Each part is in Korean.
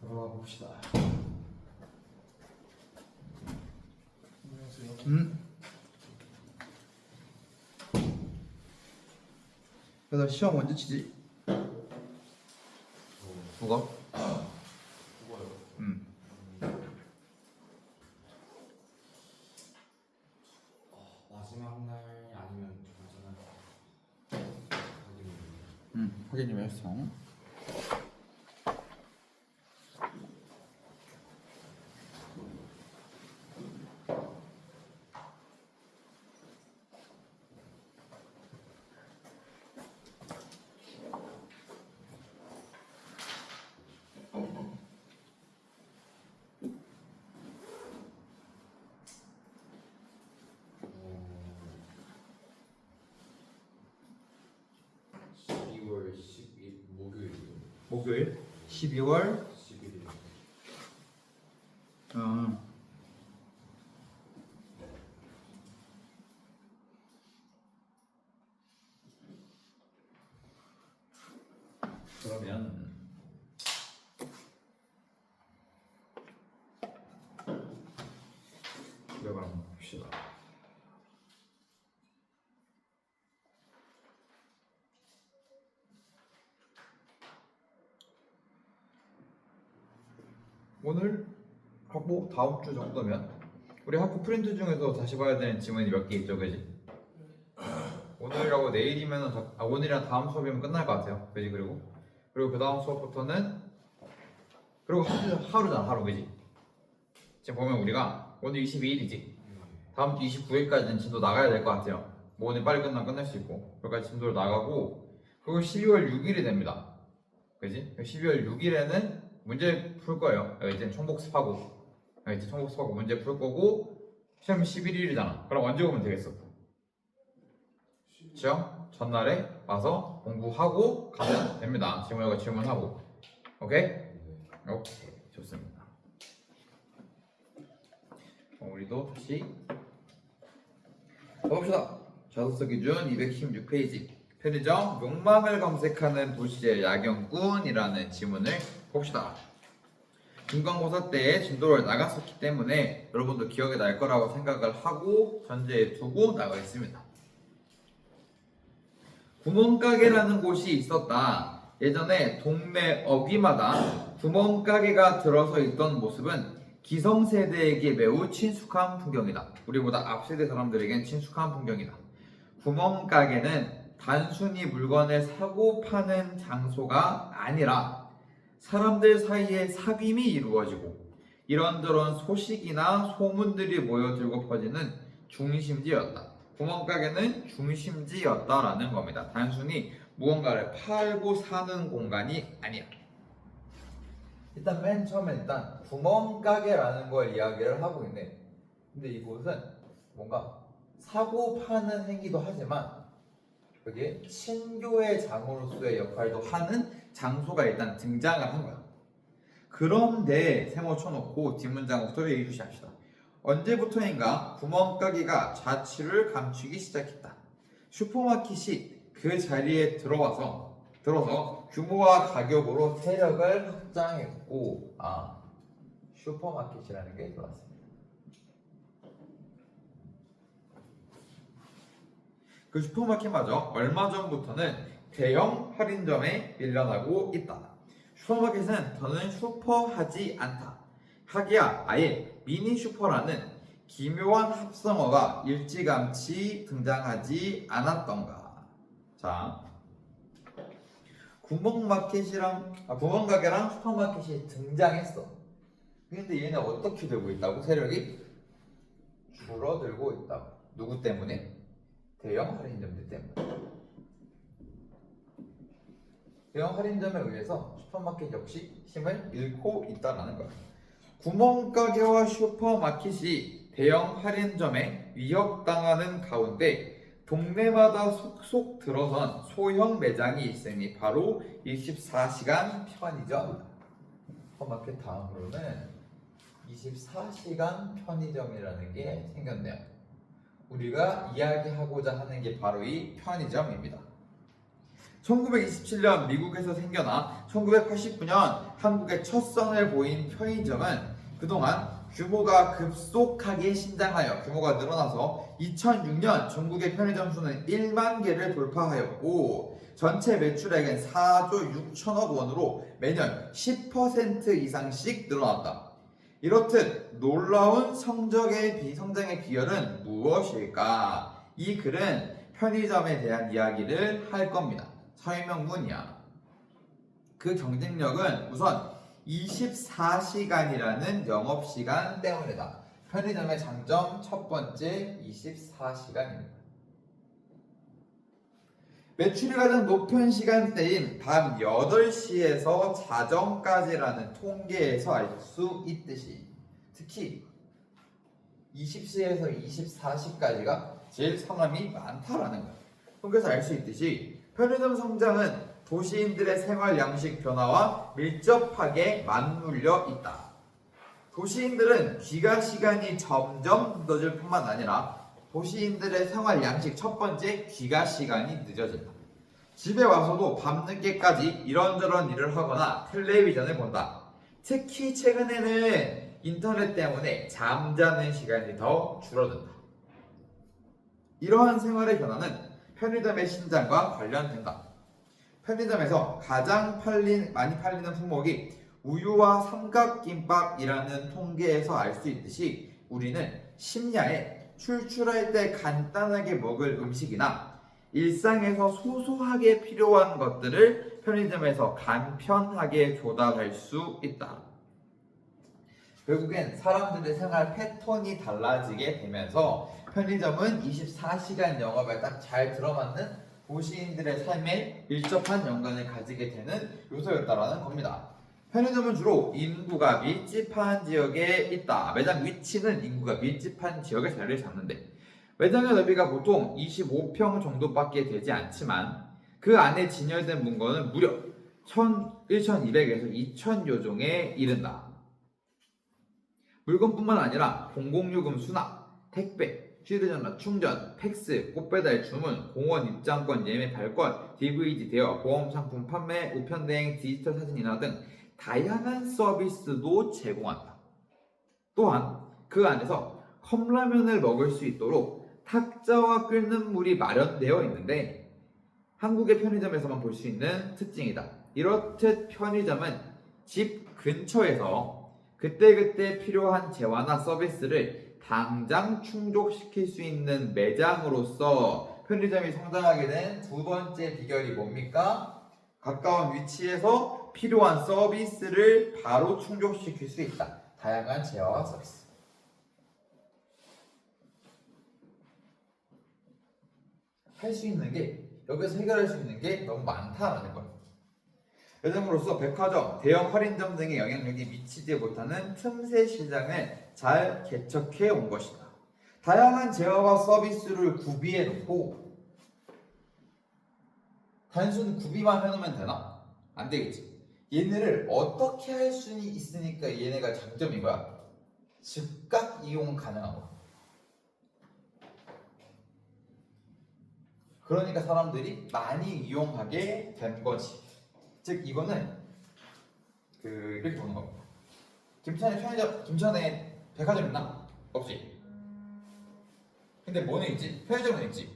들어가 봅시다. 그래서 시험 언제 치지? 국어? 국어요. 마지막 날 아니면 두 번째 날 확인 좀 했어. 어, 12월 10일 목요일이요. 목요일 12월 11일. 그러면 기억을 한번 봅시다. 오늘 하고 다음 주 정도면 우리 학교 프린트 중에서 다시 봐야 되는 지문이 몇 개 있죠, 그지? 오늘하고 내일이면은 오늘이랑 다음 수업이면 끝날 것 같아요, 그지? 그리고 그 다음 수업부터는 그리고 하루잖아, 하루, 그지? 지금 보면 우리가 오늘 22일이지. 다음 주 29일까지는 진도 나가야 될 것 같아요. 뭐 오늘 빨리 끝나면 끝날 수 있고 그러니까 진도를 나가고 그리고 12월 6일이 됩니다. 그지? 12월 6일에는 문제 풀 거예요. 이제 총복습하고 이제 총복습하고 문제 풀 거고 시험이 11일이잖아. 그럼 언제 오면 되겠어? 시험 전날에 와서 공부하고 가면 됩니다. 질문하고 질문하고. 오케이? 오케이, 좋습니다. 우리도 다시 가봅시다. 자소서 기준 216페이지. 편의점 욕망을 검색하는 도시의 야경꾼이라는 지문을 봅시다. 중간고사 때 진도를 나갔었기 때문에 여러분도 기억에 날 거라고 생각을 하고 전제에 두고 나가 있습니다. 구멍가게라는 곳이 있었다. 예전에 동네 어귀마다 구멍가게가 들어서 있던 모습은 기성세대에게 매우 친숙한 풍경이다. 우리보다 앞세대 사람들에겐 친숙한 풍경이다. 구멍가게는 단순히 물건을 사고 파는 장소가 아니라 사람들 사이에 사귐이 이루어지고 이런저런 소식이나 소문들이 모여들고 퍼지는 중심지였다. 구멍가게는 중심지였다라는 겁니다. 단순히 무언가를 팔고 사는 공간이 아니야. 일단 맨 처음에 구멍가게라는 걸 이야기를 하고 있네. 근데 이곳은 뭔가 사고 파는 행위도 하지만 그게 친교의 장으로서의 역할도 하는 장소가 일단 등장을 한 거야. 그런데 세모 쳐놓고 뒷문장부터 얘기 시작합시다. 언제부터인가 구멍가게가 자취를 감추기 시작했다. 슈퍼마켓이 그 자리에 들어서 규모와 가격으로 세력을 확장했고, 슈퍼마켓이라는 게 들어왔습니다. 그 슈퍼마켓마저 얼마 전부터는 대형 할인점에 밀려나고 있다. 슈퍼마켓은 더는 슈퍼하지 않다. 하기야 아예 미니 슈퍼라는 기묘한 합성어가 일찌감치 등장하지 않았던가. 자, 구멍가게랑 슈퍼마켓이 등장했어. 근데 얘네 어떻게 되고 있다고? 세력이 줄어들고 있다고. 누구 때문에? 대형 할인점들 때문에. 대형 할인점에 의해서 슈퍼마켓 역시 힘을 잃고 있다는 거야. 구멍가게와 슈퍼마켓이 대형 할인점에 위협당하는 가운데 동네마다 속속 들어선 소형 매장이 있으니 바로 24시간 편의점이다. 슈퍼마켓 다음으로는 24시간 편의점이라는 게 생겼네요. 우리가 이야기하고자 하는 게 바로 이 편의점입니다. 1927년 미국에서 생겨나 1989년 한국에 첫 선을 보인 편의점은 그동안 규모가 급속하게 신장하여 규모가 늘어나서 2006년 전국의 편의점 수는 1만 개를 돌파하였고 전체 매출액은 4조 6천억 원으로 매년 10% 이상씩 늘어났다. 이렇듯 놀라운 성장의 비결은 무엇일까? 이 글은 편의점에 대한 이야기를 할 겁니다. 설명문이야. 그 경쟁력은 우선 24시간이라는 영업시간 때문이다. 편의점의 장점 첫 번째 24시간입니다. 매출이 가장 높은 시간대인 밤 8시에서 자정까지라는 통계에서 알 수 있듯이 특히 20시에서 24시까지가 제일 사람이 많다라는 거예요. 통계에서 알 수 있듯이 편의점 성장은 도시인들의 생활 양식 변화와 밀접하게 맞물려 있다. 도시인들은 귀가 시간이 점점 늦어질 뿐만 아니라 도시인들의 생활 양식 첫 번째 귀가 시간이 늦어진다. 집에 와서도 밤늦게까지 이런저런 일을 하거나 텔레비전을 본다. 특히 최근에는 인터넷 때문에 잠자는 시간이 더 줄어든다. 이러한 생활의 변화는 편의점의 신장과 관련된다. 편의점에서 가장 많이 팔리는 품목이 우유와 삼각김밥이라는 통계에서 알 수 있듯이 우리는 심야에 출출할 때 간단하게 먹을 음식이나 일상에서 소소하게 필요한 것들을 편의점에서 간편하게 조달할 수 있다. 결국엔 사람들의 생활 패턴이 달라지게 되면서 편의점은 24시간 영업에 딱 잘 들어맞는 도시인들의 삶에 밀접한 연관을 가지게 되는 요소였다라는 겁니다. 편의점은 주로 인구가 밀집한 지역에 있다. 매장 위치는 인구가 밀집한 지역에 자리를 잡는데 매장의 넓이가 보통 25평 정도밖에 되지 않지만 그 안에 진열된 물건은 무려 1,200에서 2,000여 종에 이른다. 물건뿐만 아니라 공공요금 수납, 택배, 휴대전화 충전, 팩스, 꽃배달 주문, 공원 입장권 예매 발권, DVD 대여, 보험 상품 판매, 우편 대행, 디지털 사진 인화 등 다양한 서비스도 제공한다. 또한 그 안에서 컵라면을 먹을 수 있도록 탁자와 끓는 물이 마련되어 있는데 한국의 편의점에서만 볼 수 있는 특징이다. 이렇듯 편의점은 집 근처에서 그때그때 필요한 재화나 서비스를 당장 충족시킬 수 있는 매장으로서 편의점이 성장하게 된 두 번째 비결이 뭡니까? 가까운 위치에서 필요한 서비스를 바로 충족시킬 수 있다. 다양한 재화와 서비스. 할 수 있는 게 여기서 해결할 수 있는 게 너무 많다라는 거예요. 매장으로서 백화점, 대형 할인점 등의 영향력이 미치지 못하는 틈새 시장을 잘 개척해 온 것이다. 다양한 재화와 서비스를 구비해 놓고 단순 구비만 해놓으면 되나? 안 되겠지. 얘네를 어떻게 할 수 있으니까 얘네가 장점인 거야. 즉각 이용 가능한 거야. 그러니까 사람들이 많이 이용하게 된 거지. 즉 이거는 이렇게 보는 겁니다. 김천에 백화점 있나? 없지. 근데 뭐는 있지? 편의점은 있지.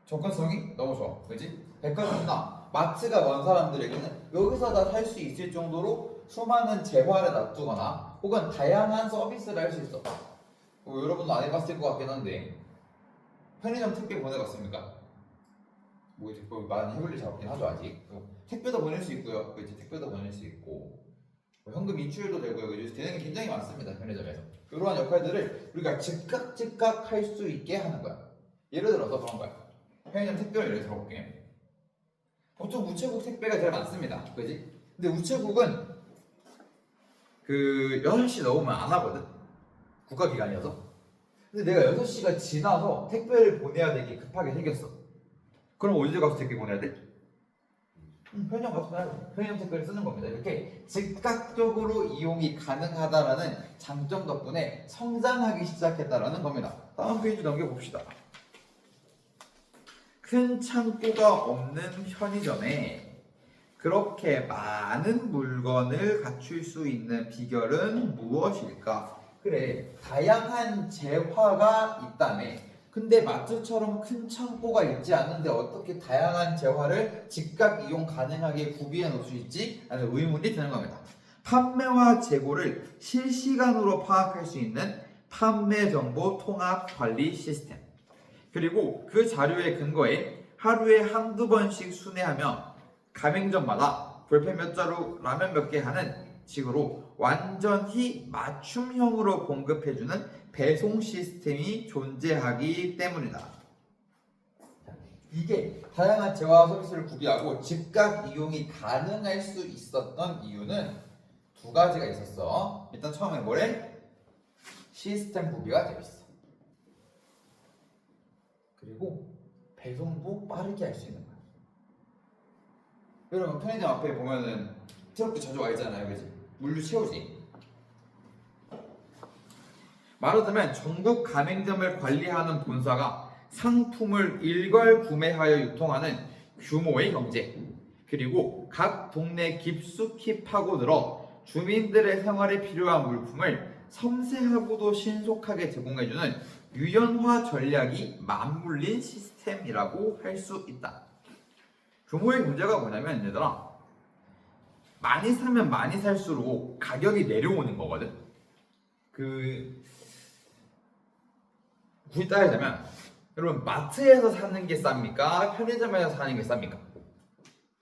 접근성이 너무 좋아, 그렇지? 백화점이나 마트가 먼 사람들에게는 여기서 다 살 수 있을 정도로 수많은 재화를 놔두거나 혹은 다양한 서비스를 할 수 있어. 여러분도 안 해봤을 것 같긴 한데 편의점 택배 보내봤습니까? 많이 해볼 일 잘 없긴 하죠 아직. 택배도 보낼 수 있고요. 그렇지, 택배도 보낼 수 있고 현금 인출도 되고요. 그래서 되는 게 굉장히 많습니다 편의점에서. 이러한 역할들을 우리가 즉각 할 수 있게 하는 거야. 예를 들어서 그런 거야. 편의점 택배를 예를 들어볼게. 보통 우체국 택배가 제일 많습니다. 그지? 근데 우체국은 6시 넘으면 안 하거든. 국가기관이어서. 근데 내가 6시가 지나서 택배를 보내야 되게 급하게 생겼어. 그럼 어디 가서 택배 보내야 돼? 편의점 가서 보내야 돼. 편의점 택배를 쓰는 겁니다. 이렇게 즉각적으로 이용이 가능하다라는 장점 덕분에 성장하기 시작했다라는 겁니다. 다음 페이지 넘겨봅시다. 큰 창고가 없는 편의점에 그렇게 많은 물건을 갖출 수 있는 비결은 무엇일까? 그래, 다양한 재화가 있다며. 근데 마트처럼 큰 창고가 있지 않는데 어떻게 다양한 재화를 즉각 이용 가능하게 구비해 놓을 수 있지? 라는 의문이 드는 겁니다. 판매와 재고를 실시간으로 파악할 수 있는 판매 정보 통합 관리 시스템. 그리고 그 자료의 근거에 하루에 한두 번씩 순회하며 가맹점마다 볼펜 몇 자루, 라면 몇 개 하는 식으로 완전히 맞춤형으로 공급해주는 배송 시스템이 존재하기 때문이다. 이게 다양한 재화 서비스를 구비하고 즉각 이용이 가능할 수 있었던 이유는 두 가지가 있었어. 일단 처음에 뭐래? 시스템 구비가 되어 있어. 그리고 배송도 빠르게 할 수 있는 거야. 여러분 편의점 앞에 보면은 트럭도 자주 와 있잖아요, 그지? 물류 채우지. 말하자면 전국 가맹점을 관리하는 본사가 상품을 일괄 구매하여 유통하는 규모의 경제, 그리고 각 동네 깊숙이 파고들어 주민들의 생활에 필요한 물품을 섬세하고도 신속하게 제공해주는 유연화 전략이 맞물린 시스템이라고 할 수 있다. 규모의 문제가 뭐냐면 얘들아, 많이 사면 많이 살수록 가격이 내려오는 거거든. 굳이 따지자면 여러분 마트에서 사는 게 쌉니까? 편의점에서 사는 게 쌉니까?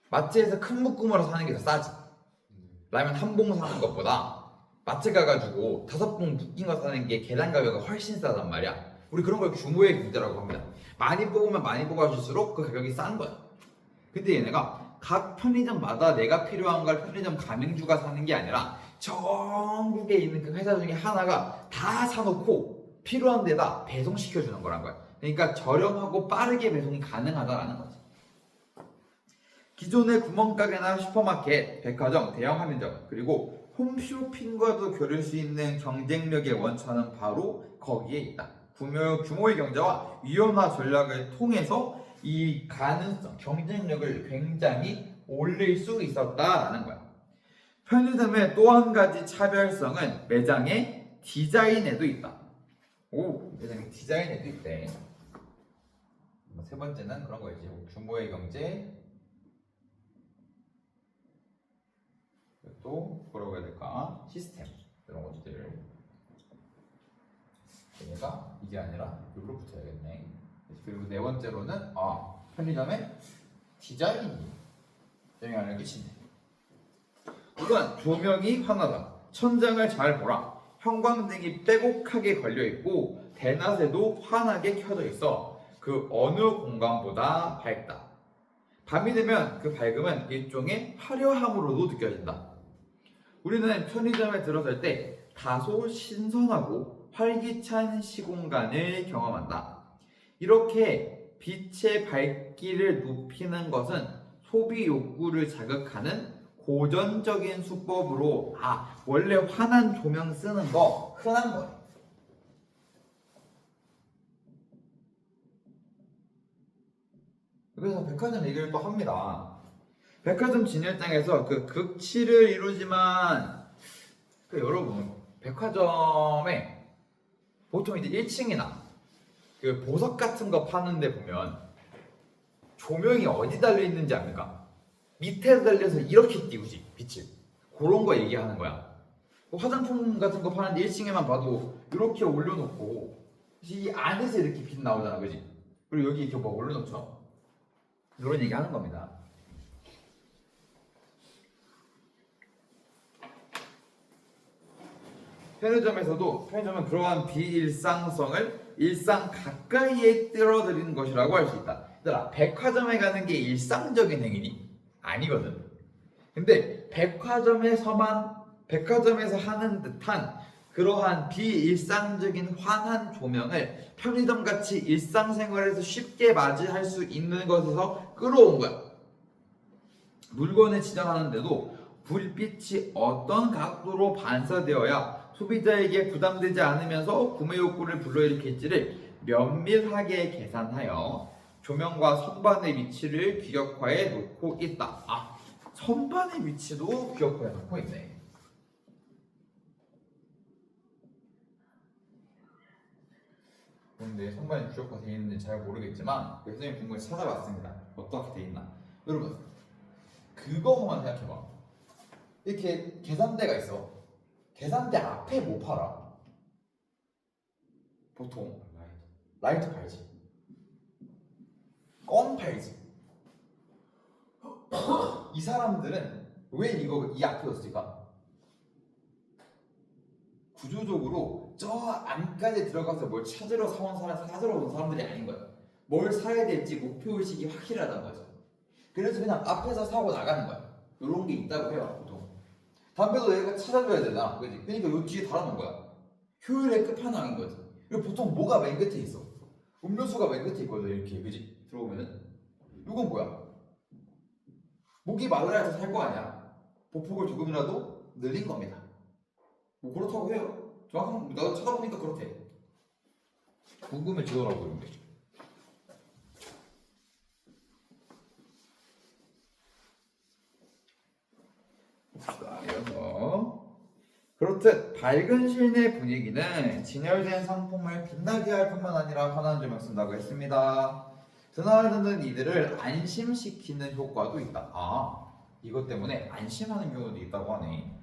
마트에서 큰 묶음으로 사는 게 더 싸지. 라면 한 봉 사는 것보다 마트 가가지고 5봉 묶인 거 사는 게 계란 가격이 훨씬 싸단 말이야. 우리 그런 걸 규모의 문제라고 합니다. 많이 뽑으면 많이 뽑아줄수록 그 가격이 싼 거야. 근데 얘네가 각 편의점마다 내가 필요한 걸 편의점 가맹주가 사는 게 아니라 전국에 있는 그 회사 중에 하나가 다 사놓고 필요한 데다 배송시켜주는 거란 거야. 그러니까 저렴하고 빠르게 배송이 가능하다라는 거지. 기존의 구멍가게나 슈퍼마켓, 백화점, 대형 판매점, 그리고 홈쇼핑과도 겨룰 수 있는 경쟁력의 원천은 바로 거기에 있다. 규모의 경제와 유연화 전략을 통해서 이 가능성, 경쟁력을 굉장히 올릴 수 있었다라는 거야. 편의점의 또 한 가지 차별성은 매장의 디자인에도 있다. 매장의 디자인에도 있대. 세 번째는 그런 거지. 규모의 경제, 또 뭐라고 해야 될까? 시스템, 이런 것들. 얘가 이게 아니라 여기로 붙여야겠네. 그리고 네 번째로는 편의점의 디자인이 영향을 끼친대. 우선 조명이 환하다. 천장을 잘 보라. 형광등이 빼곡하게 걸려있고 대낮에도 환하게 켜져 있어 그 어느 공간보다 밝다. 밤이 되면 그 밝음은 일종의 화려함으로도 느껴진다. 우리는 편의점에 들어설 때 다소 신선하고 활기찬 시공간을 경험한다. 이렇게 빛의 밝기를 높이는 것은 소비 욕구를 자극하는 고전적인 수법으로 원래 환한 조명 쓰는 거 흔한 거예요. 그래서 백화점 얘기를 또 합니다. 백화점 진열장에서 그 극치를 이루지만 여러분 백화점에 보통 이제 1층이나 그 보석 같은 거 파는데 보면 조명이 어디 달려 있는지 압니까? 밑에 달려서 이렇게 띄우지 빛을. 그런 거 얘기하는 거야. 화장품 같은 거 파는데 1층에만 봐도 이렇게 올려놓고 이 안에서 이렇게 빛 나오잖아, 그지? 그리고 여기 이렇게 막 올려놓죠. 이런 얘기 하는 겁니다. 편의점은 그러한 비일상성을 일상 가까이에 끌어들이는 것이라고 할 수 있다. 얘들아, 백화점에 가는 게 일상적인 행위니? 아니거든. 근데 백화점에서 하는 듯한 그러한 비일상적인 환한 조명을 편의점같이 일상생활에서 쉽게 맞이할 수 있는 것에서 끌어온 거야. 물건을 지정하는데도 불빛이 어떤 각도로 반사되어야 소비자에게 부담되지 않으면서 구매 욕구를 불러일으킬지를 면밀하게 계산하여 조명과 선반의 위치를 규격화해 놓고 있다. 아, 선반의 위치도 규격화해 놓고 있네. 근데 선반이 규격화되어 있는지 잘 모르겠지만 선생님 공부에 찾아봤습니다. 어떻게 되어 있나? 여러분 그거만 생각해봐. 이렇게 계산대가 있어. 계산대 앞에 뭐 팔아? 보통 라이트 팔지. 껌 팔지. 이 사람들은 왜 이 앞에 뒀을까? 구조적으로 저 안까지 들어가서 뭘 찾으러 온 사람들이 아닌 거예요. 뭘 사야 될지 목표의식이 확실하다는 거죠. 그래서 그냥 앞에서 사고 나가는 거야. 이런 게 있다고 해요, 보통. 담배도 내가 찾아줘야 되나? 그지? 그러니까 요 뒤에 달아놓은 거야. 효율의 끝판왕인 거지. 그리고 보통 뭐가 맨 끝에 있어? 음료수가 맨 끝에 있거든, 이렇게. 그지? 들어오면은. 이건 뭐야? 목이 말라야 더 살 거 아니야. 보폭을 조금이라도 늘린 겁니다. 뭐 그렇다고 해요. 정확한 나도 찾아보니까 그렇대. 궁금해지더라고 이런 게. 봅시다. 이어서 그렇듯 밝은 실내 분위기는 진열된 상품을 빛나게 할 뿐만 아니라 환한 조명 쓴다고 했습니다. 드나드는 이들을 안심시키는 효과도 있다. 아, 이것 때문에 안심하는 경우도 있다고 하네.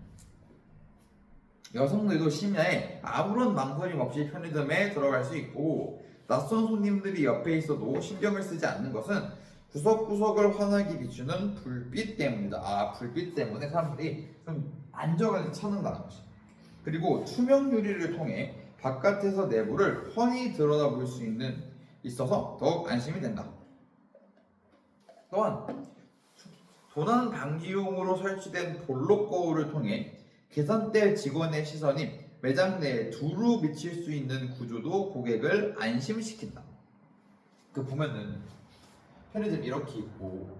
여성들도 심야에 아무런 망설임 없이 편의점에 들어갈 수 있고 낯선 손님들이 옆에 있어도 신경을 쓰지 않는 것은 구석구석을 환하게 비추는 불빛 때문이다. 아, 불빛 때문에 사람들이 좀 안정하게 찾는다는 것이. 그리고 투명 유리를 통해 바깥에서 내부를 훤히 들여다볼 수 있어서 더욱 안심이 된다. 또한 도난 방지용으로 설치된 볼록 거울을 통해 계산대 직원의 시선이 매장 내에 두루 비칠 수 있는 구조도 고객을 안심시킨다. 그 보면은 편의점 이렇게 있고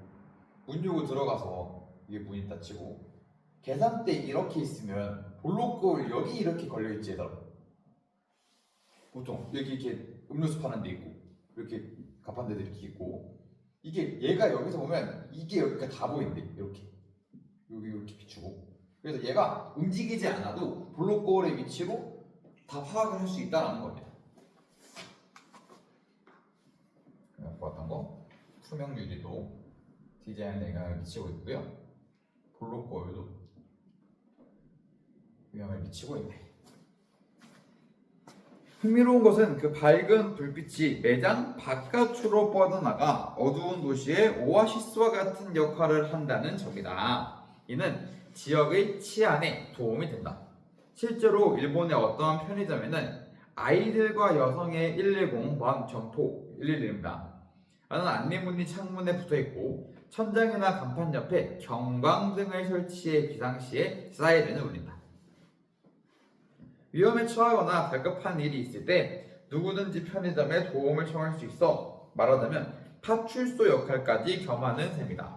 문 열고 들어가서 이게 문이 닫히고 계산대 이렇게 있으면 볼록 거울 여기 이렇게 걸려 있지 얘들아. 보통 여기 이렇게 음료수 파는 데 있고 이렇게 가판 데도 이렇게 있고 이게 얘가 여기서 보면 이게 여기가 다 보인대. 이렇게 여기 이렇게 비추고 그래서 얘가 움직이지 않아도 볼록 거울의 위치로 다 파악을 할 수 있다는 겁니다. 봤던 거 투명 유리도 디자인에 영향을 미치고 있고요. 볼록 거울도 영향을 미치고 있네. 흥미로운 것은 그 밝은 불빛이 매장 바깥으로 뻗어나가 어두운 도시의 오아시스와 같은 역할을 한다는 점이다. 이는 지역의 치안에 도움이 된다. 실제로 일본의 어떠한 편의점에는 아이들과 여성의 110 점포 111입니다. 라는 안내문이 창문에 붙어있고 천장이나 간판 옆에 경광등을 설치해 비상시에 사이렌을 울린다. 위험에 처하거나 갈급한 일이 있을 때 누구든지 편의점에 도움을 청할 수 있어 말하자면 파출소 역할까지 겸하는 셈이다.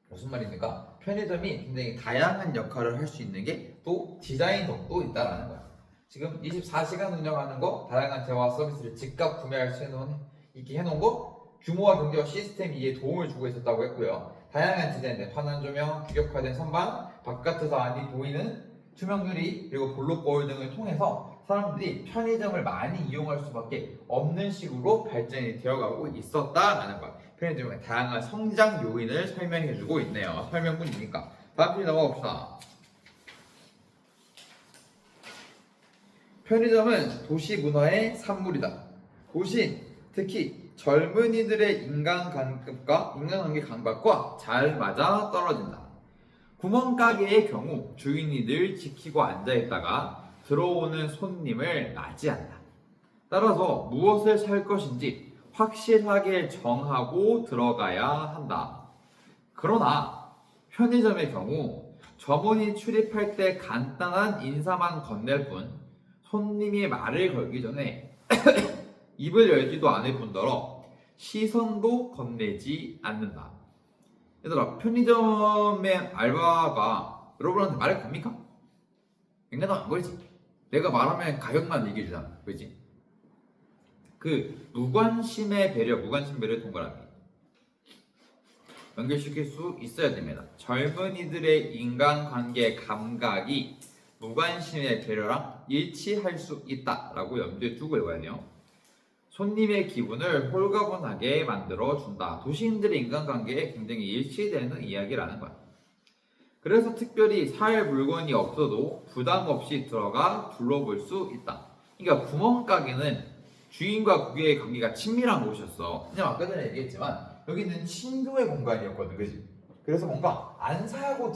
무슨 말입니까? 편의점이 굉장히 다양한 역할을 할 수 있는 게 또 디자인 덕도 있다라는 거야. 지금 24시간 운영하는 거, 다양한 대화 서비스를 즉각 구매할 수 있게 해놓은 거, 규모와 경제와 시스템 이해에 도움을 주고 있었다고 했고요. 다양한 디자인들, 환한 조명, 규격화된 선반, 바깥에서 안이 보이는 투명 유리, 그리고 볼록 거울 등을 통해서 사람들이 편의점을 많이 이용할 수밖에 없는 식으로 발전이 되어가고 있었다라는 거야. 편의점의 다양한 성장 요인을 설명해주고 있네요. 설명문이니까. 다음 페이지 넘어가 봅시다. 편의점은 도시 문화의 산물이다. 도시, 특히 젊은이들의 인간관계 강박과 잘 맞아 떨어진다. 구멍가게의 경우 주인이 늘 지키고 앉아있다가 들어오는 손님을 맞이한다. 따라서 무엇을 살 것인지 확실하게 정하고 들어가야 한다. 그러나 편의점의 경우 점원이 출입할 때 간단한 인사만 건넬 뿐 손님이 말을 걸기 전에 입을 열지도 않을 뿐더러 시선도 건네지 않는다. 얘들아, 편의점의 알바가 여러분한테 말을 겁니까? 앵간하면 안 걸지. 내가 말하면 가격만 얘기해 주잖아, 그렇지? 편의점의 그 무관심의 배려, 무관심 배려 동그라미 연결시킬 수 있어야 됩니다. 젊은이들의 인간관계 감각이 무관심의 배려랑 일치할 수 있다라고 염두에 두고 읽어야 돼요. 손님의 기분을 홀가분하게 만들어준다. 도시인들의 인간관계에 굉장히 일치되는 이야기라는 거야. 그래서 특별히 살 물건이 없어도 부담 없이 들어가 둘러볼 수 있다. 그러니까 구멍가게는 주인과 고객의 관계가 친밀한 곳이었어. 그냥 아까 전에 얘기했지만 여기는 친교의 공간이었거든, 그지? 그래서 뭔가 안 사고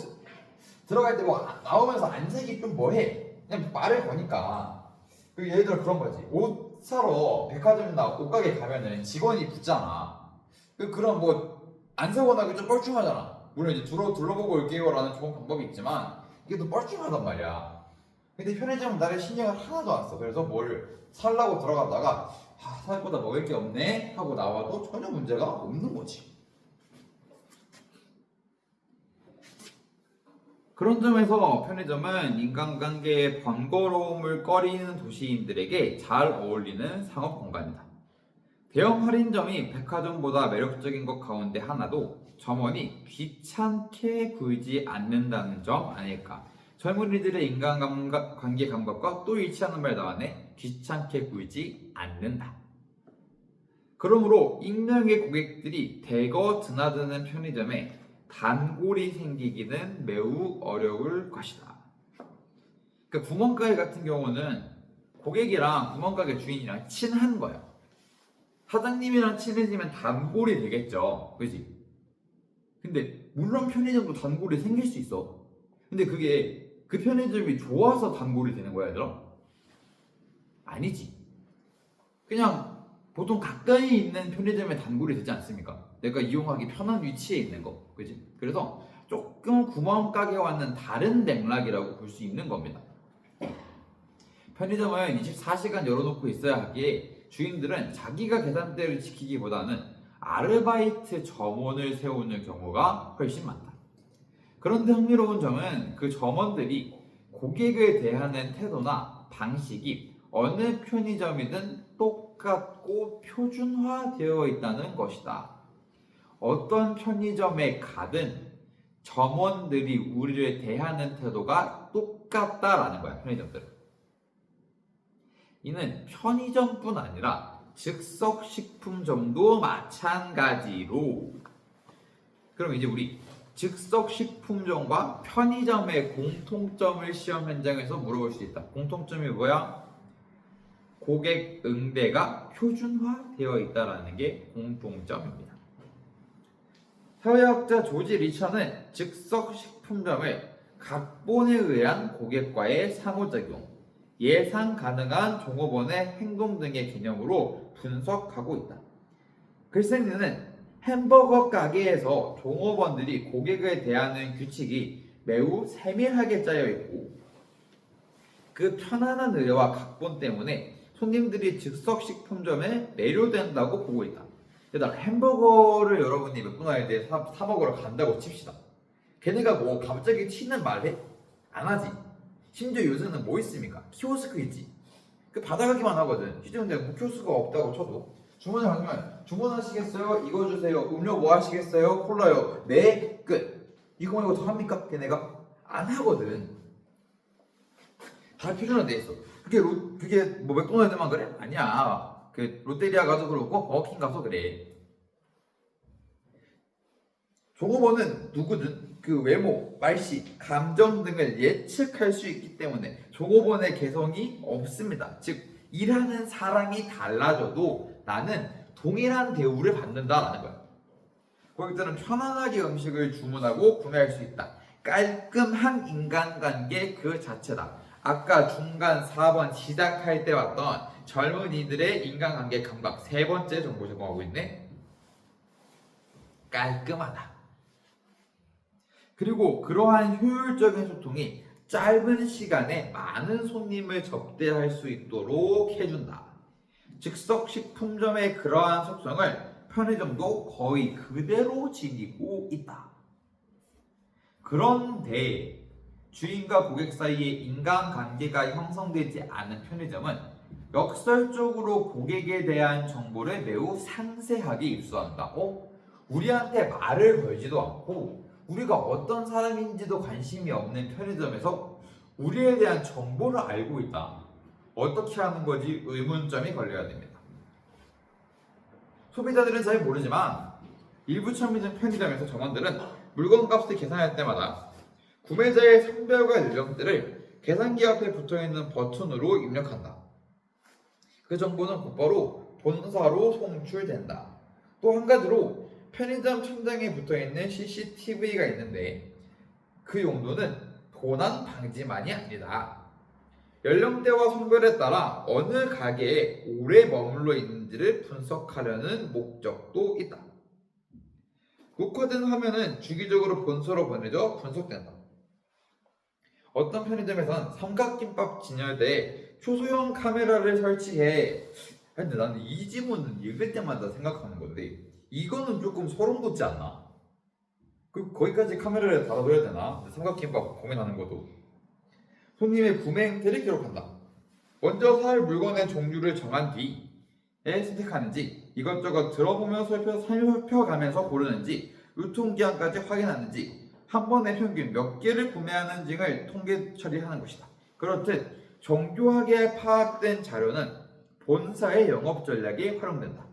들어갈 때 뭐 나오면서 안 사기 좀 뭐해? 그냥 말을 거니까. 그 예를 들어 그런 거지. 옷 사러 백화점이나 옷가게 가면은 직원이 붙잖아. 그럼 뭐 안 사고 나기 좀 뻘쭘하잖아. 물론 이제 둘러보고 올게요라는 좋은 방법이 있지만 이게 또 뻘쭘하단 말이야. 근데 편의점은 나를 신경을 하나도 안 써. 그래서 뭘 살라고 들어가다가 생각보다 먹을 게 없네 하고 나와도 전혀 문제가 없는 거지. 그런 점에서 편의점은 인간관계의 번거로움을 꺼리는 도시인들에게 잘 어울리는 상업 공간이다. 대형 할인점이 백화점보다 매력적인 것 가운데 하나도 점원이 귀찮게 굴지 않는다는 점 아닐까. 젊은이들의 인간관계 감각과 또 일치하는 말 나왔네. 귀찮게 굴지 않는다. 그러므로 익명의 고객들이 대거 드나드는 편의점에 단골이 생기기는 매우 어려울 것이다. 그러니까 구멍가게 같은 경우는 고객이랑 구멍가게 주인이랑 친한 거야. 사장님이랑 친해지면 단골이 되겠죠, 그지? 근데 물론 편의점도 단골이 생길 수 있어. 근데 그게 그 편의점이 좋아서 단골이 되는 거야, 얘들아? 아니지. 그냥 보통 가까이 있는 편의점에 단골이 되지 않습니까? 내가 이용하기 편한 위치에 있는 거, 그지? 그래서 조금 구멍가게와는 다른 맥락이라고 볼 수 있는 겁니다. 편의점은 24시간 열어놓고 있어야 하기에 주인들은 자기가 계산대를 지키기보다는 아르바이트 점원을 세우는 경우가 훨씬 많다. 그런데 흥미로운 점은 그 점원들이 고객을 대하는 태도나 방식이 어느 편의점이든 똑같고 표준화되어 있다는 것이다. 어떤 편의점에 가든 점원들이 우리를 대하는 태도가 똑같다라는 거야, 편의점들은. 이는 편의점뿐 아니라 즉석식품점도 마찬가지로. 그럼 이제 우리 즉석식품점과 편의점의 공통점을 시험 현장에서 물어볼 수 있다. 공통점이 뭐야? 고객 응대가 표준화되어 있다는 게 공통점입니다. 사회학자 조지 리처는 즉석식품점을 각본에 의한 고객과의 상호작용, 예상 가능한 종업원의 행동 등의 개념으로 분석하고 있다. 글쓴이는 햄버거 가게에서 종업원들이 고객을 대하는 규칙이 매우 세밀하게 짜여 있고 그 편안한 의뢰와 각본 때문에 손님들이 즉석식품점에 매료된다고 보고 있다. 게다가 햄버거를 여러분이 맥도날드에 대해 사 먹으러 간다고 칩시다. 걔네가 뭐 갑자기 튀는 말 해? 안 하지. 심지어 요새는 뭐 있습니까? 키오스크 있지. 그 받아가기만 하거든. 시중에 뭐 키오스크가 없다고 쳐도 주문을 하면 주문하시겠어요? 이거 주세요. 음료 뭐 하시겠어요? 콜라요. 네, 끝. 이거 말고 더 합니까? 걔네가 안 하거든. 다 표준화 돼 있어. 그게 뭐 맥도날드만 그래? 아니야. 그 롯데리아 가도 그렇고 버거킹 가서 그래. 종업원은 누구든 그 외모, 말씨, 감정 등을 예측할 수 있기 때문에 종업원의 개성이 없습니다. 즉 일하는 사람이 달라져도 나는 동일한 대우를 받는다라는 거야. 고객들은 편안하게 음식을 주문하고 구매할 수 있다. 깔끔한 인간관계 그 자체다. 아까 중간 4번 시작할 때 봤던 젊은이들의 인간관계 감각 세 번째 정보 제공하고 있네. 깔끔하다. 그리고 그러한 효율적인 소통이 짧은 시간에 많은 손님을 접대할 수 있도록 해준다. 즉석식품점의 그러한 속성을 편의점도 거의 그대로 지니고 있다. 그런데 주인과 고객 사이에 인간관계가 형성되지 않은 편의점은 역설적으로 고객에 대한 정보를 매우 상세하게 입수한다. 우리한테 말을 걸지도 않고 우리가 어떤 사람인지도 관심이 없는 편의점에서 우리에 대한 정보를 알고 있다. 어떻게 하는 거지? 의문점이 걸려야 됩니다. 소비자들은 잘 모르지만 일부 편의점에서 점원들은 물건값을 계산할 때마다 구매자의 성별과 연령대를 계산기 앞에 붙어있는 버튼으로 입력한다. 그 정보는 곧바로 본사로 송출된다. 또 한 가지로 편의점 천장에 붙어있는 CCTV가 있는데 그 용도는 도난 방지만이 아니다. 연령대와 성별에 따라 어느 가게에 오래 머물러 있는지를 분석하려는 목적도 있다. 녹화된 화면은 주기적으로 본서로 보내져 분석된다. 어떤 편의점에선 삼각김밥 진열대에 효소형 카메라를 설치해. 근데 나는 이 지문은 읽을 때마다 생각하는 건데 이거는 조금 소름 돋지 않나? 거기까지 카메라를 달아둬야 되나? 삼각김밥 고민하는 것도. 손님의 구매 행태를 기록한다. 먼저 살 물건의 종류를 정한 뒤에 선택하는지, 이것저것 들어보며 살펴가면서 고르는지, 유통기한까지 확인하는지, 한 번에 평균 몇 개를 구매하는 등을 통계 처리하는 것이다. 그렇듯 정교하게 파악된 자료는 본사의 영업 전략에 활용된다.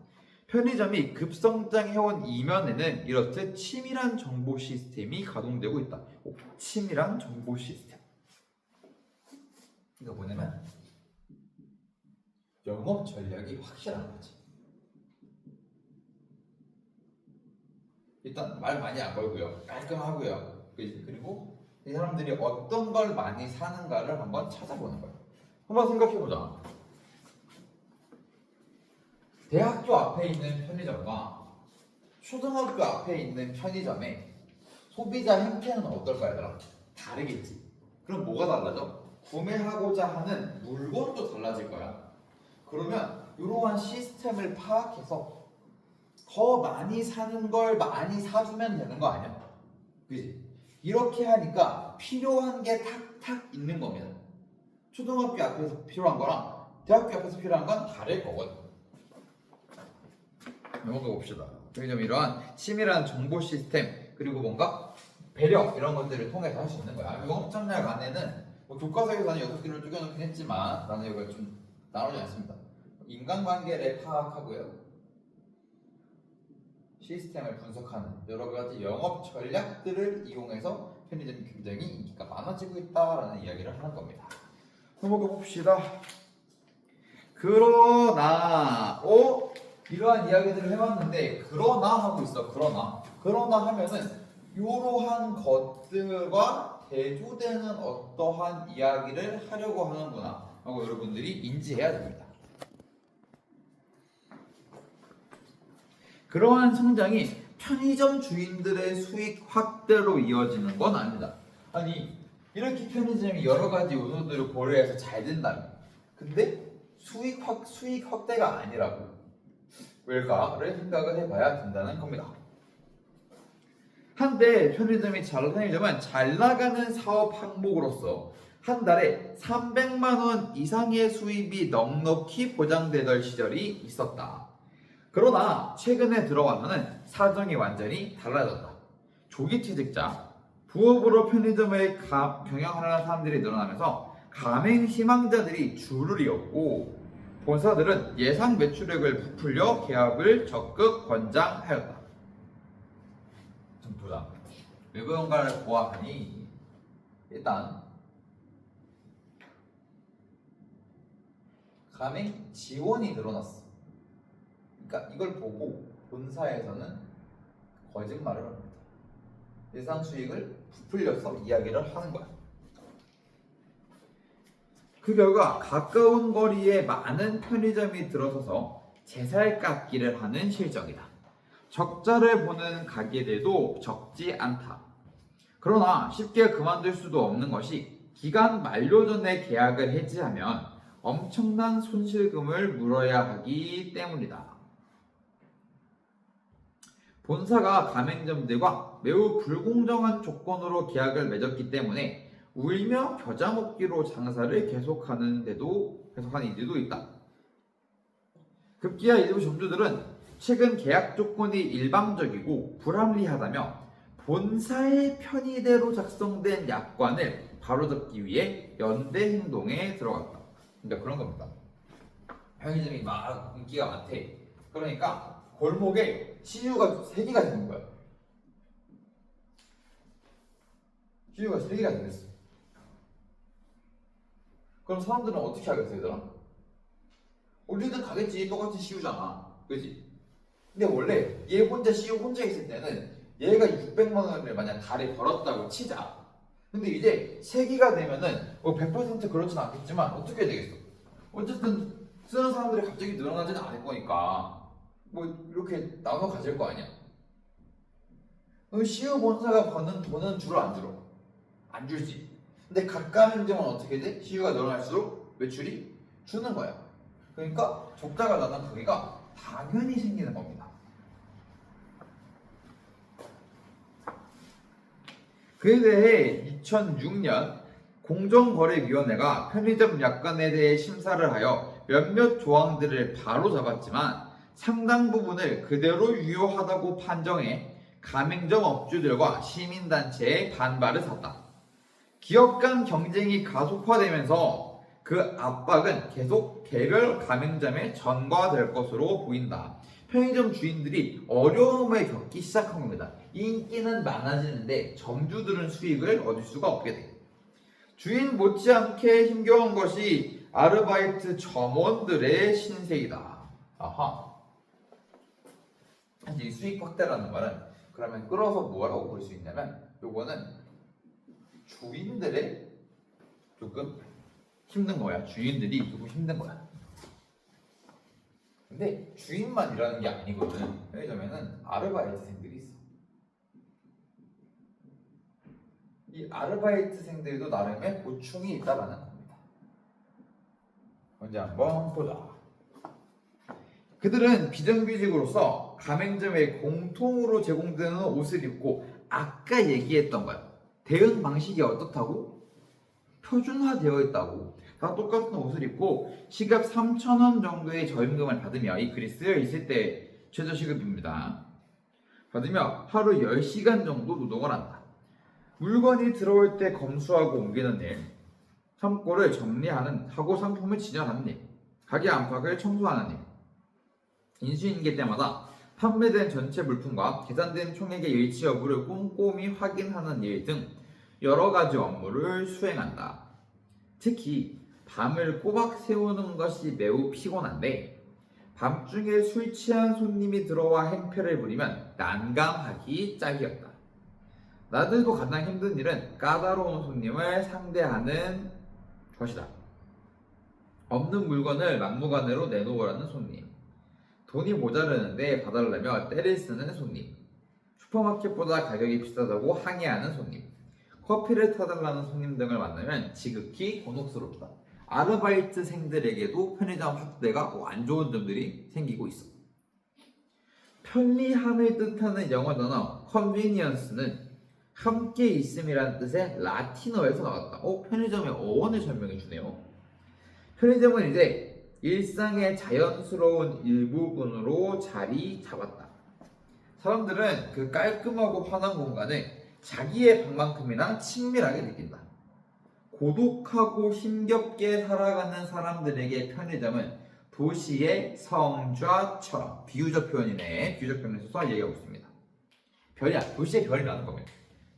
편의점이 급성장해온 이면에는 이렇듯 치밀한 정보 시스템이 가동되고 있다. 치밀한 정보 시스템. 이거 뭐냐면 영업 전략이 확실한 거지. 일단 말 많이 안 걸고요. 깔끔하고요. 그리고 이 사람들이 어떤 걸 많이 사는가를 한번 찾아보는 거예요. 한번 생각해보자. 대학교 앞에 있는 편의점과 초등학교 앞에 있는 편의점의 소비자 행태는 어떨까 얘들아? 다르겠지. 그럼 뭐가 달라져? 구매하고자 하는 물건도 달라질 거야. 그러면 이러한 시스템을 파악해서 더 많이 사는 걸 많이 사주면 되는 거 아니야? 그지? 이렇게 하니까 필요한 게 탁탁 있는 겁니다. 초등학교 앞에서 필요한 거랑 대학교 앞에서 필요한 건 다를 거거든. 넘어가 봅시다. 편의점 이러한 치밀한 정보 시스템 그리고 뭔가 배려 이런 것들을 통해서 할 수 있는 거야. 영업 전략 안에는 교과서에서 나는 6개를 쪼개놓긴 했지만 나는 이걸 좀 나누지 않습니다. 인간관계를 파악하고요. 시스템을 분석하는 여러 가지 영업 전략들을 이용해서 편의점이 굉장히 인기가 많아지고 있다라는 이야기를 하는 겁니다. 넘어가 봅시다. 그러나 이러한 이야기들을 해봤는데 그러나 하고 있어. 그러나 하면은 이러한 것들과 대조되는 어떠한 이야기를 하려고 하는구나 하고 여러분들이 인지해야 됩니다. 그러한 성장이 편의점 주인들의 수익 확대로 이어지는 건 아니다. 아니 이렇게 편의점이 여러 가지 요소들을 고려해서 잘 된다면 근데 수익 확대가 아니라고 왜일까를 생각을 해봐야 된다는 겁니다. 한때 편의점은 잘 나가는 사업 항목으로서 한 달에 300만 원 이상의 수입이 넉넉히 보장되던 시절이 있었다. 그러나 최근에 들어와서는 사정이 완전히 달라졌다. 조기퇴직자, 부업으로 편의점을 경영하는 사람들이 늘어나면서 가맹 희망자들이 줄을 이었고 본사들은 예상 매출액을 부풀려 개업을 적극 권장하였다. 좀 보자. 왜 그런가를 보아하니 일단 가맹 지원이 늘어났어. 그러니까 이걸 보고 본사에서는 거짓말을 합니다. 예상 수익을 부풀려서 이야기를 하는 거야. 그 결과 가까운 거리에 많은 편의점이 들어서서 제살깎기를 하는 실정이다. 적자를 보는 가게들도 적지 않다. 그러나 쉽게 그만둘 수도 없는 것이 기간 만료 전에 계약을 해지하면 엄청난 손실금을 물어야 하기 때문이다. 본사가 가맹점들과 매우 불공정한 조건으로 계약을 맺었기 때문에 울며 겨자 먹기로 장사를 계속하는 데도 해석하는 이들도 있다. 급기야 일부 점주들은 최근 계약 조건이 일방적이고 불합리하다며 본사의 편의대로 작성된 약관을 바로잡기 위해 연대 행동에 들어갔다. 그러니까 그런 겁니다. 편의점이 막 인기가 많대. 그러니까 골목에 CU가 3개가 되는 거야. CU가 3개가 생겼어. 그럼 사람들은 어떻게 하겠어, 얘들아? 어디든 가겠지. 똑같은 CU잖아. 그지? 근데 원래 얘 혼자 CU 혼자 있을 때는 얘가 600만 원을 만약 달에 벌었다고 치자. 근데 이제 3개가 되면은 뭐 100% 그렇진 않겠지만 어떻게 되겠어? 어쨌든 쓰는 사람들이 갑자기 늘어나지는 않을 거니까 뭐 이렇게 나눠 가질 거 아니야. 그럼 CU 본사가 버는 돈은 줄어 안 줄어? 안 줄지. 근데 가까운점은 어떻게 돼? CU가 늘어날수록 매출이 주는 거야. 그러니까 적자가 나는 거기가 당연히 생기는 겁니다. 그에 대해 2006년 공정거래위원회가 편의점 약관에 대해 심사를 하여 몇몇 조항들을 바로 잡았지만 상당 부분을 그대로 유효하다고 판정해 가맹점 업주들과 시민단체의 반발을 샀다. 기업 간 경쟁이 가속화되면서 그 압박은 계속 개별 가맹점에 전가될 것으로 보인다. 편의점 주인들이 어려움을 겪기 시작한 겁니다. 인기는 많아지는데 점주들은 수익을 얻을 수가 없게 돼. 주인 못지않게 힘겨운 것이 아르바이트 점원들의 신세이다. 아하. 사실 이 수익 확대라는 말은 그러면 끌어서 뭐라고 볼 수 있냐면 요거는 주인들의 조금 힘든 거야. 주인들이 조금 힘든 거야. 근데 주인만 일하는 게 아니거든. 편의점에는 아르바이트생들이 있어. 이 아르바이트생들도 나름의 고충이 있다라는 겁니다. 먼저 한번 보자. 그들은 비정규직으로서 가맹점에 공통으로 제공되는 옷을 입고 아까 얘기했던 거야. 대응 방식이 어떻다고? 표준화되어 있다고. 다 똑같은 옷을 입고 시급 3,000원 정도의 저임금을 받으며 이 글이 쓰여 있을 때 최저시급입니다. 받으며 하루 10시간 정도 노동을 한다. 물건이 들어올 때 검수하고 옮기는 일, 창고를 정리하고 상품을 진열하는 일, 가게 안팎을 청소하는 일, 인수인계 때마다 판매된 전체 물품과 계산된 총액의 일치 여부를 꼼꼼히 확인하는 일 등 여러 가지 업무를 수행한다. 특히 밤을 꼬박 세우는 것이 매우 피곤한데 밤중에 술 취한 손님이 들어와 행패를 부리면 난감하기 짝이었다. 나들도 가장 힘든 일은 까다로운 손님을 상대하는 것이다. 없는 물건을 막무가내로 내놓으라는 손님, 돈이 모자르는데 봐달라며 떼를 쓰는 손님, 슈퍼마켓보다 가격이 비싸다고 항의하는 손님, 커피를 타달라는 손님 등을 만나면 지극히 곤혹스럽다. 아르바이트생들에게도 편의점 확대가 안 좋은 점들이 생기고 있어. 편리함을 뜻하는 영어 단어 convenience는 함께 있음이라는 뜻의 라틴어에서 나왔다. 편의점의 어원을 설명해 주네요. 편의점은 이제 일상의 자연스러운 일부분으로 자리 잡았다. 사람들은 그 깔끔하고 환한 공간을 자기의 방만큼이나 친밀하게 느낀다. 고독하고 힘겹게 살아가는 사람들에게 편의점은 도시의 성좌처럼, 비유적 표현이네. 비유적 표현을 써서 얘기하고 있습니다. 별이야. 도시의 별이라는 겁니다.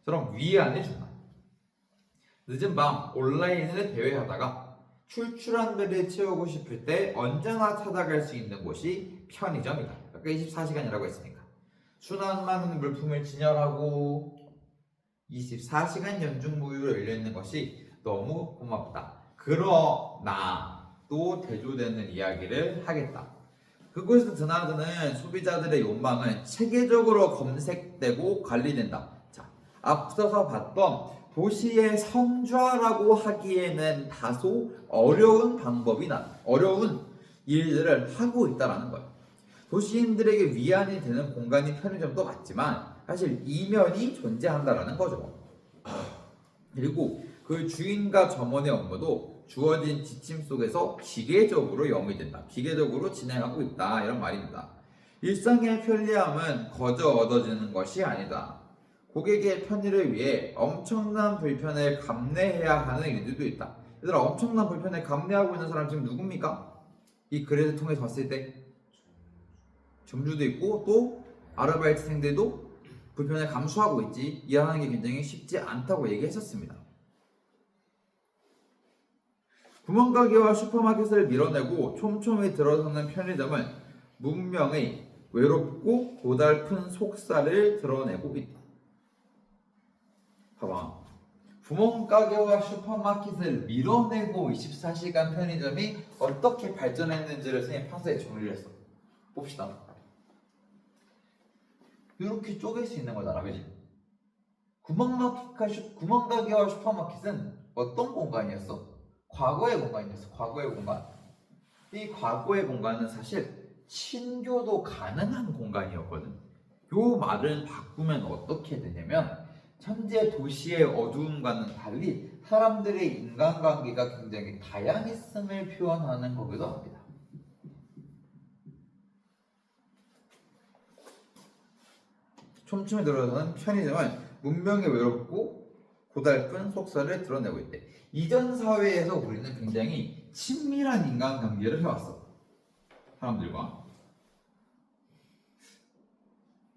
처럼 위안을 준다. 늦은 밤 온라인을 대회하다가 출출한 배를 채우고 싶을 때 언제나 찾아갈 수 있는 곳이 편의점이다. 아까 24시간이라고 했으니까. 수납 많은 물품을 진열하고 24시간 연중무휴로 열려있는 것이 너무 고맙다. 그러나 또 대조되는 이야기를 하겠다. 그곳에서 드나드는 소비자들의 욕망은 체계적으로 검색되고 관리된다. 자, 앞서서 봤던 도시의 성좌라고 하기에는 다소 어려운 어려운 일들을 하고 있다는 거예요. 도시인들에게 위안이 되는 공간이 편의점도 맞지만 사실 이면이 존재한다라는 거죠. 그리고 그 주인과 점원의 업무도 주어진 지침 속에서 기계적으로 영위된다. 기계적으로 진행하고 있다. 이런 말입니다. 일상의 편리함은 거저 얻어지는 것이 아니다. 고객의 편의를 위해 엄청난 불편을 감내해야 하는 이들도 있다. 얘들아, 엄청난 불편을 감내하고 있는 사람 지금 누굽니까? 이 글을 통해서 봤을 때 점주도 있고 또 아르바이트생들도 불편을 감수하고 있지. 이해하는 게 굉장히 쉽지 않다고 얘기했었습니다. 구멍가게와 슈퍼마켓을 밀어내고 촘촘히 들어서는 편의점은 문명의 외롭고 고달픈 속살을 드러내고 있다. 봐봐. 구멍가게와 슈퍼마켓을 밀어내고 24시간 편의점이 어떻게 발전했는지를 선생님 판서에 정리를 했어. 봅시다. 이렇게 쪼갤 수 있는 거잖아, 그지? 구멍가게와 슈퍼마켓은 어떤 공간이었어? 과거의 공간이었어. 과거의 공간. 이 과거의 공간은 사실 친교도 가능한 공간이었거든. 요 말을 바꾸면 어떻게 되냐면 현재 도시의 어두움과는 달리 사람들의 인간관계가 굉장히 다양했음을 표현하는 거기도 합니다. 촘촘히 들어서는 편의점은 문명의 외롭고 고달픈 속살을 드러내고 있대. 이전 사회에서 우리는 굉장히 친밀한 인간관계를 해왔어. 사람들과.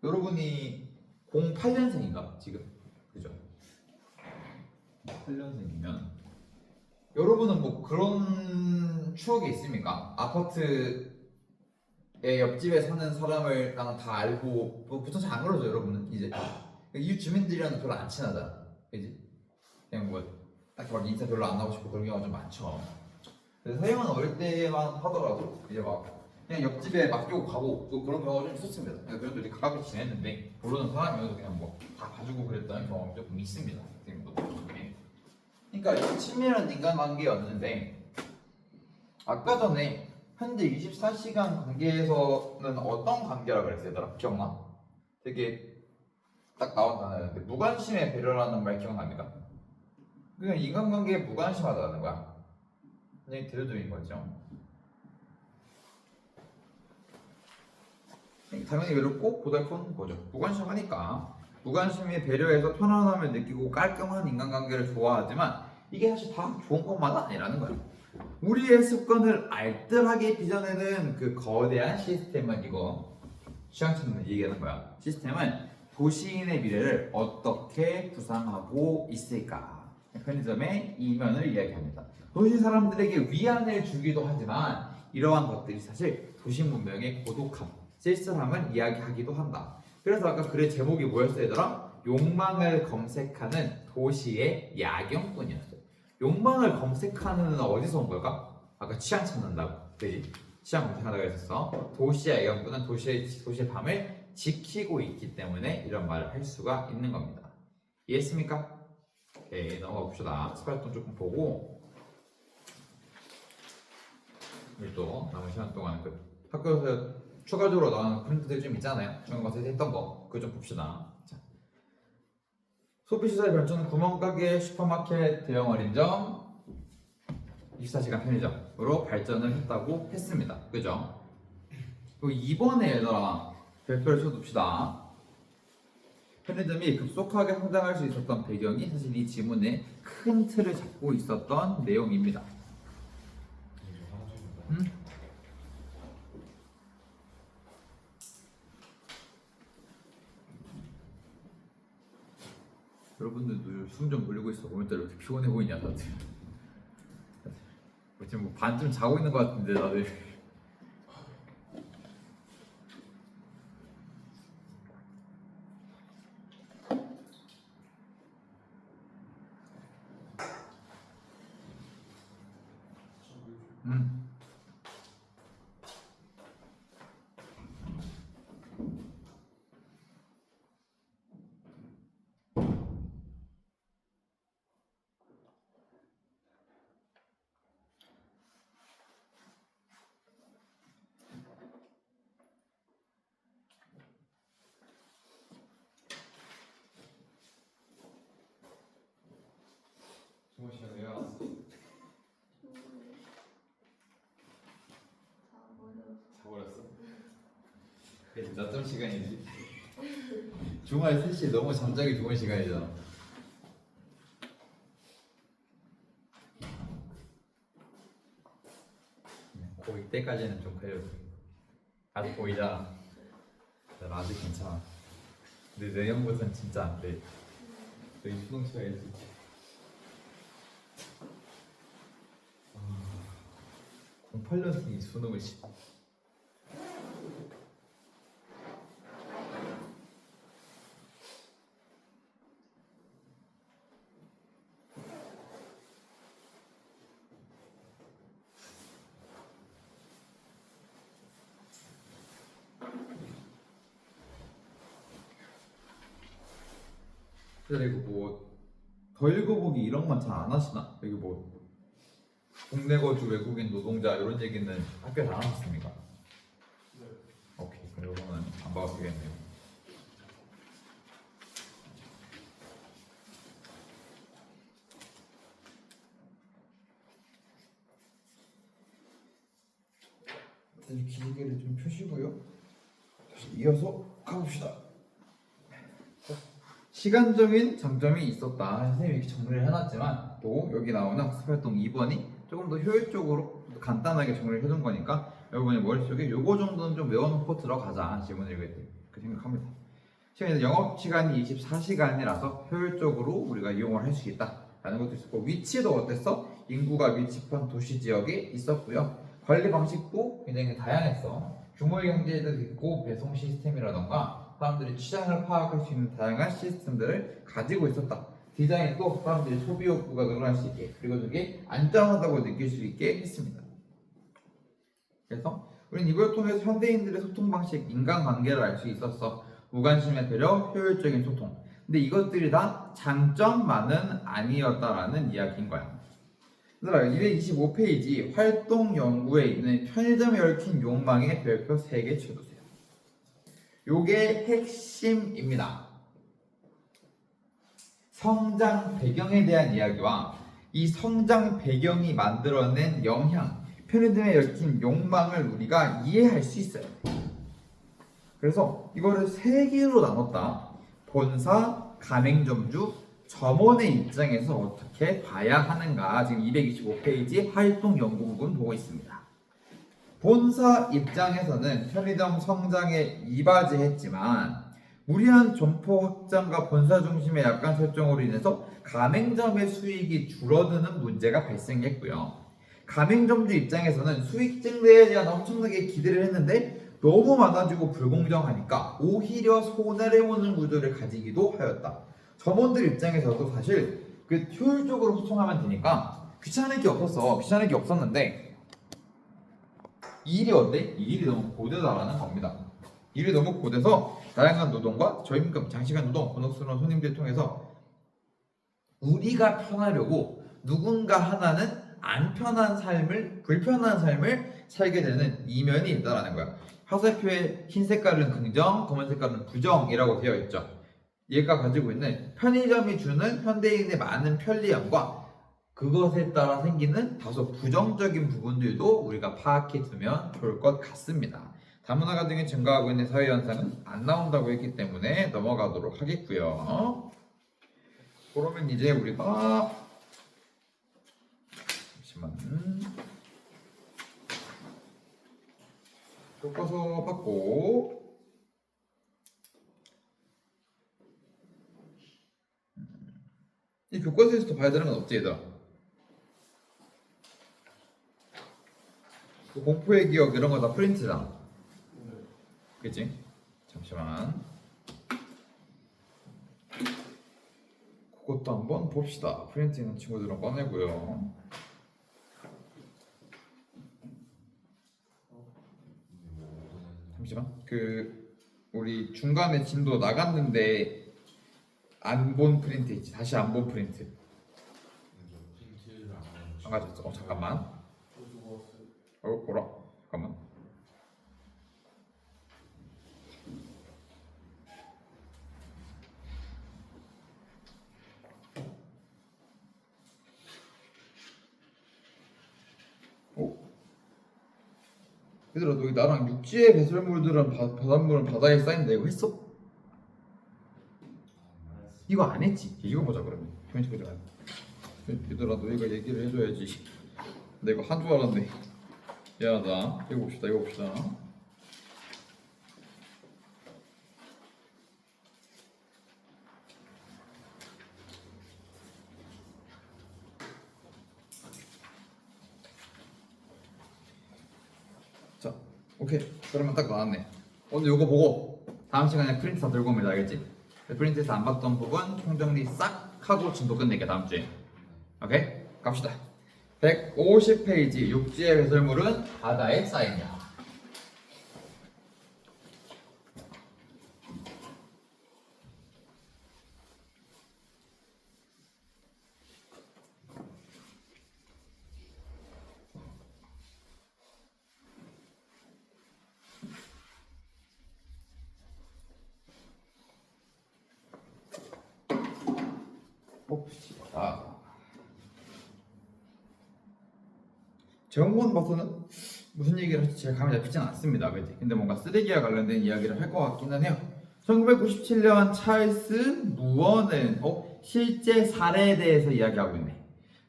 여러분이 08년생인가 지금? 그죠? 8년생이면 여러분은 뭐 그런 추억이 있습니까? 아파트의 옆집에 사는 사람을 나는 다 알고 뭐 보통 잘 안 그러죠. 여러분은 이제 이웃 주민들이랑은 별로 안 친하잖아. 그지? 그냥 뭐 딱히 막 인사 별로 안 하고 싶고 그런 경우가 좀 많죠. 그래서 서영은 어릴 때만 하더라도 이제 막 그냥 옆집에 맡기고 가고 또 그런 경우가 좀 있었습니다. 그래도 이렇게 가깝게 지냈는데 모르는 사람이어도 그냥 뭐 다 봐주고 그랬던 경험이 조금 있습니다. 그러니까 이렇게 친밀한 인간관계였는데 아까 전에 현재 24시간 관계에서는 어떤 관계라 그랬어요, 얘들아? 기억나? 되게 딱 나온 단어였는데 무관심의 배려라는 말 기억납니까? 그냥 인간관계에 무관심하다는 거야. 굉장히 대조적인 거죠. 당연히 외롭고 고달픈 거죠. 무관심하니까. 무관심이 배려해서 편안함을 느끼고 깔끔한 인간관계를 좋아하지만 이게 사실 다 좋은 것만은 아니라는 거야. 우리의 습관을 알뜰하게 빚어내는 그 거대한 시스템은 이거 취향처럼 얘기하는 거야. 시스템은 도시인의 미래를 어떻게 구상하고 있을까? 편의점의 이면을 이야기합니다. 도시 사람들에게 위안을 주기도 하지만 이러한 것들이 사실 도시 문명의 고독함, 쓸쓸함을 이야기하기도 한다. 그래서 아까 글의 제목이 뭐였어요, 얘들아? 욕망을 검색하는 도시의 야경뿐이었어요. 욕망을 검색하는 어디서 온 걸까? 아까 취향 찾는다고. 그지? 취향 검색한다고 했었어. 도시의 야경꾼은 도시의 밤을 지키고 있기 때문에 이런 말을 할 수가 있는 겁니다. 이해했습니까? 오케이, 넘어가 봅시다. 스파이톤 조금 보고 우리 또 남은 시간 동안 그 학교에서 추가적으로 나오는 프린트들 좀 있잖아요. 중간고사에서 했던 거 그거 좀 봅시다. 자. 소비시설의 발전은 구멍가게, 슈퍼마켓, 대형 어린점, 24시간 편의점으로 발전을 했다고 했습니다. 그죠? 그리고 이번에 얘들아 별표를 쳐둡시다. 편의점이 급속하게 성장할 수 있었던 배경이 사실 이 지문의 큰 틀을 잡고 있었던 내용입니다. 여러분들도 숨 좀 돌리고 있어. 오늘따라 왜 이렇게 피곤해 보이냐 다들. 지금 뭐 반쯤 자고 있는 것 같은데 다들. 주무시면 왜 왔어? 낮잠 시간이지. 주말 3시 너무 잠자기 좋은 시간이잖아. 거의 때까지는 좀 그래요. 아직 보이잖아. 난 아직 괜찮아. 근데 내년부터는 진짜 안 돼. 너희 수능 쳐야지. 08년생이 수능을 치. 그리고 뭐 더 읽어보기 이런 건 잘 안 하시나? 여기 뭐 국내 거주 외국인 노동자 이런 얘기는 학교에서 안 하셨습니까? 네. 오케이, 그럼 이거는 안 봐도 되겠네요. 다시 기지개를 좀 펴시고요. 다시 이어서 가봅시다. 시간적인 장점이 있었다. 선생님이 이렇게 정리를 해놨지만 또 여기 나오는 학습활동 2번이 조금 더 효율적으로 간단하게 정리를 해둔 거니까 여러분의 머릿속에 요거 정도는 좀 외워놓고 들어가자. 질문 읽을 때 그 생각합니다. 시간이 영업 시간이 24시간이라서 효율적으로 우리가 이용을 할 수 있다라는 것도 있었고 위치도 어땠어? 인구가 밀집한 도시 지역에 있었고요. 관리 방식도 굉장히 다양했어. 규모 경제도 있고 배송 시스템이라던가 사람들이 취향을 파악할 수 있는 다양한 시스템들을 가지고 있었다. 디자인도 사람들이 소비 욕구가 늘어날 수 있게 그리고 되게 안전하다고 느낄 수 있게 했습니다. 그래서 우리는 이걸 통해서 현대인들의 소통 방식, 인간관계를 알 수 있었어. 무관심의 배려, 효율적인 소통. 근데 이것들이 다 장점만은 아니었다라는 이야기인 거야. 얘들아, 225페이지 활동 연구에 있는 편의점에 얽힌 욕망의 별표 3개 쳐주세요. 요게 핵심입니다. 성장 배경에 대한 이야기와 이 성장 배경이 만들어낸 영향, 편의점에 얽힌 욕망을 우리가 이해할 수 있어요. 그래서 이거를 3개로 나눴다. 본사, 가맹점주, 점원의 입장에서 어떻게 봐야 하는가 지금 225페이지 활동 연구 부분 보고 있습니다. 본사 입장에서는 편의점 성장에 이바지했지만 무리한 점포 확장과 본사 중심의 약관 설정으로 인해서 가맹점의 수익이 줄어드는 문제가 발생했고요. 가맹점주 입장에서는 수익 증대에 대한 엄청나게 기대를 했는데 너무 많아지고 불공정하니까 오히려 손해를 보는 구조를 가지기도 하였다. 점원들 입장에서도 사실 그 효율적으로 소통하면 되니까 귀찮을 게 없었어. 귀찮을 게 없었는데 이 일이 어때? 이 일이 너무 고되다라는 겁니다. 일이 너무 고돼서 다양한 노동과 저임금, 장시간 노동, 곤혹스러운 손님들 통해서 우리가 편하려고 누군가 하나는 안 편한 삶을, 불편한 삶을 살게 되는 이면이 있다라는 거야. 화살표의 흰 색깔은 긍정, 검은 색깔은 부정이라고 되어 있죠. 얘가 가지고 있는 편의점이 주는 현대인의 많은 편리함과 그것에 따라 생기는 다소 부정적인 부분들도 우리가 파악해 두면 좋을 것 같습니다. 다문화 가정이 증가하고 있는 사회 현상은 안 나온다고 했기 때문에 넘어가도록 하겠고요. 그러면 이제 우리가 잠시만 교과서 받고 이 교과서에서도 봐야 되는 건 없지 얘들아? 그 공포의 기억 이런 거 다 프린트잖아. 그치? 잠시만 그것도 한번 봅시다. 프린트 있는 친구들은 꺼내고요. 잠시만 그 우리 중간에 진도 나갔는데 안 본 프린트 있지. 다시 안 본 프린트 안 가졌어. 잠깐만 보라 잠깐만 얘들아 너 나랑 육지의 배설물들은 바닷물은 바다에 쌓인다 이거 했어? 이거 안 했지? 읽어보자 그러면 조인트 보자. 얘들아 너희가 얘기를 해줘야지. 내가 한 줄 알았네. 미안하다. 읽어봅시다. 자, 오케이. 그러면 딱 나왔네. 오늘 요거 보고 다음 시간에 프린트 다 들고 오면 알겠지? 프린트에서 안 봤던 부분 총정리 싹 하고 진도 끝낼게 다음 주에. 오케이? 갑시다. 150페이지 육지의 배설물은 바다에 쌓인다. 봅시다. 제목만 봐서는 무슨 얘기를 할지 잘 감이 잡히진 않습니다. 그치? 근데 뭔가 쓰레기와 관련된 이야기를 할 것 같기는 해요. 1997년 찰스 무어는 실제 사례에 대해서 이야기하고 있네.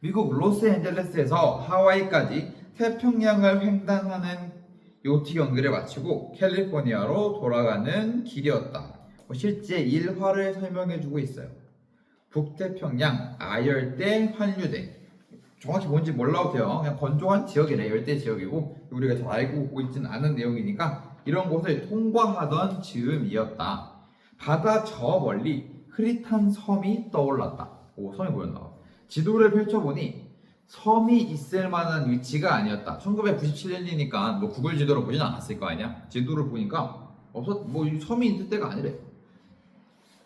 미국 로스앤젤레스에서 하와이까지 태평양을 횡단하는 요트 경기를 마치고 캘리포니아로 돌아가는 길이었다. 실제 일화를 설명해주고 있어요. 북태평양 아열대 환류대. 정확히 뭔지 몰라도 돼요. 그냥 건조한 지역이래. 열대 지역이고 우리가 잘 알고 있지는 않은 내용이니까 이런 곳을 통과하던 즈음이었다. 바다 저 멀리 흐릿한 섬이 떠올랐다. 오, 섬이 보였나? 지도를 펼쳐보니 섬이 있을 만한 위치가 아니었다. 1997년이니까 뭐 구글 지도로 보진 않았을 거 아니야. 지도를 보니까 뭐 섬이 있을 때가 아니래.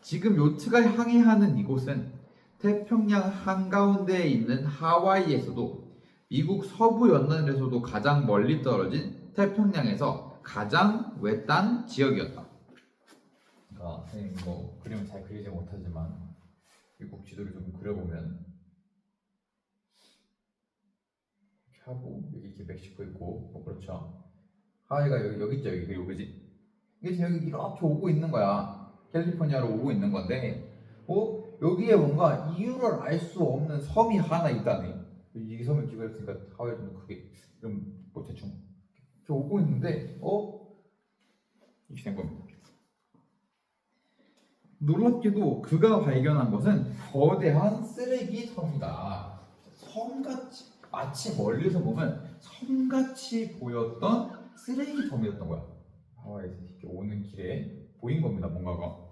지금 요트가 항해하는 이곳은 태평양 한가운데에 있는 하와이에서도 미국 서부 연안에서도 가장 멀리 떨어진 태평양에서 가장 외딴 지역이었다. 그러니까 선생님 뭐 그림을 잘 그리지 못하지만 미국 지도를 좀 그려보면 이렇게 하고 여기 이렇게 멕시코 있고 뭐 그렇죠. 하와이가 여기 있죠. 여기 그리고 그지? 이게 지금 여기 이렇게 오고 있는 거야. 캘리포니아로 오고 있는 건데 여기에 뭔가 이유를 알 수 없는 섬이 하나 있다네. 이 섬을 기억했으니까 하와이 좀 크게 이런 뭐 대충 이렇게 오고 있는데 이렇게 된 겁니다. 놀랍게도 그가 발견한 것은 거대한 쓰레기 섬이다. 섬같이 마치 멀리서 보면 섬같이 보였던 쓰레기 섬이었던 거야. 하와이에서 이렇게 오는 길에 보인 겁니다. 뭔가가.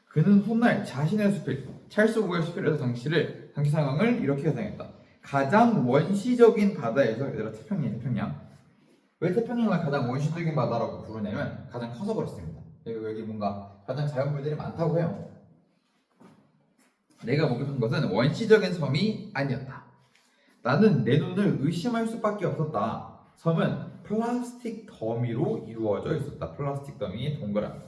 그는 훗날 자신의 수필 찰스 우의 수필에서 당시 상황을 이렇게 가상했다. 가장 원시적인 바다에서 얘들아 태평양 왜 태평양을 가장 원시적인 바다라고 부르냐면 가장 커서 그렇습니다. 여기 뭔가 가장 자연물들이 많다고 해요. 내가 목격한 것은 원시적인 섬이 아니었다. 나는 내 눈을 의심할 수밖에 없었다. 섬은 플라스틱 더미로 이루어져 있었다. 플라스틱 더미 동그라미.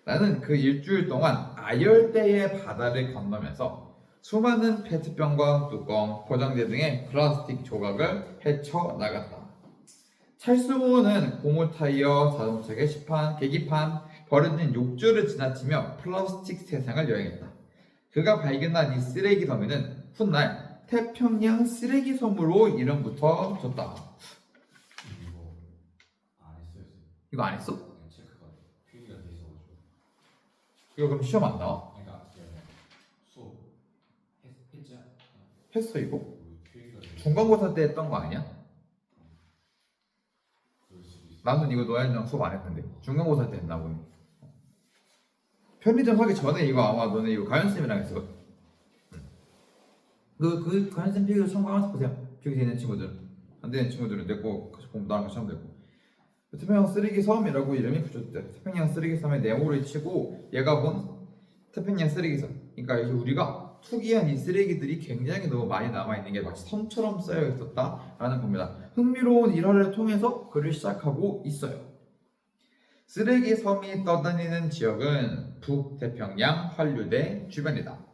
나는 그 일주일 동안 아열대의 바다를 건너면서 수많은 페트병과 뚜껑, 포장재 등의 플라스틱 조각을 헤쳐나갔다. 찰스우는 고무 타이어, 자동차 게시판, 계기판, 버려진 욕조를 지나치며 플라스틱 세상을 여행했다. 그가 발견한 이 쓰레기 더미는 훗날 태평양 쓰레기 섬으로 이름 붙어졌다. 이거 안 했어? 체크가 필기가 돼 있어가지고. 이거 그럼 시험 안 나와? 그러니까 수업 했지? 했어 이거? 필기가 중간고사 때 했던 거 아니야? 그럴 수도 있어. 나는 이거 너희랑 수업 안 했던데 중간고사 때 했나 보네. 편의점 하기 전에 이거 아마 너네 이거 가연쌤이랑 했어. 그 가연쌤 필기를 참고하면서 보세요. 필기 되는 친구들 안 되는 친구들은 내 거 같이 보면 나랑 같이 하면 되고. 태평양 쓰레기 섬이라고 이름이 붙여졌대. 태평양 쓰레기 섬의 네모를 치고 얘가 본 태평양 쓰레기 섬. 그러니까 우리가 투기한 이 쓰레기들이 굉장히 너무 많이 남아있는 게 마치 섬처럼 쌓여 있었다라는 겁니다. 흥미로운 일화를 통해서 글을 시작하고 있어요. 쓰레기 섬이 떠다니는 지역은 북태평양 환류대 주변이다.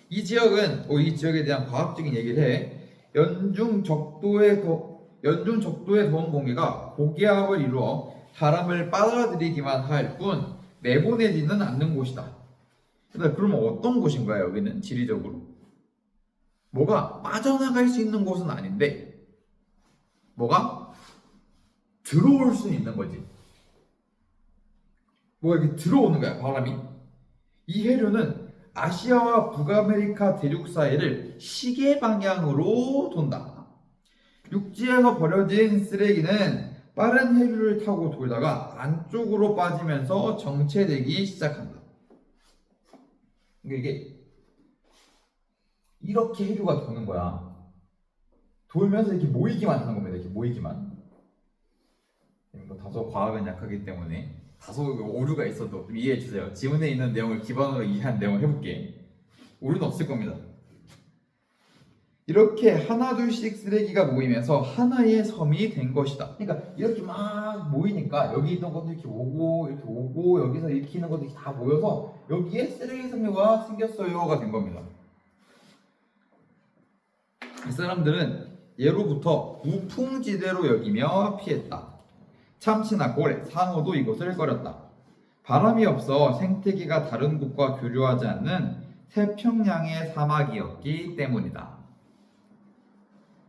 이 지역은 이 지역에 대한 과학적인 얘기를 해. 연중 적도의 더운 공기가 고기압을 이루어 바람을 빨아들이기만 할 뿐 내보내지는 않는 곳이다. 그러면 어떤 곳인가요? 여기는 지리적으로 뭐가 빠져나갈 수 있는 곳은 아닌데 뭐가 들어올 수 있는 거지. 뭐가 이렇게 들어오는 거야, 바람이. 이 해류는 아시아와 북아메리카 대륙 사이를 시계 방향으로 돈다. 육지에서 버려진 쓰레기는 빠른 해류를 타고 돌다가 안쪽으로 빠지면서 정체되기 시작한다. 그러니까 이게 이렇게 해류가 도는 거야. 돌면서 이렇게 모이기만 하는 겁니다. 이렇게 모이기만. 뭐 다소 과학은 약하기 때문에 다소 오류가 있어도 좀 이해해 주세요. 지문에 있는 내용을 기반으로 이해한 내용을 해볼게. 오류는 없을 겁니다. 이렇게 하나 둘씩 쓰레기가 모이면서 하나의 섬이 된 것이다. 그러니까 이렇게 막 모이니까 여기 있던 것도 이렇게 오고 여기서 이렇게 있는 것도 다 모여서 여기에 쓰레기 섬유가 생겼어요가 된 겁니다. 이 사람들은 예로부터 무풍지대로 여기며 피했다. 참치나 고래, 상어도 이곳을 꺼렸다. 바람이 없어 생태계가 다른 곳과 교류하지 않는 태평양의 사막이었기 때문이다.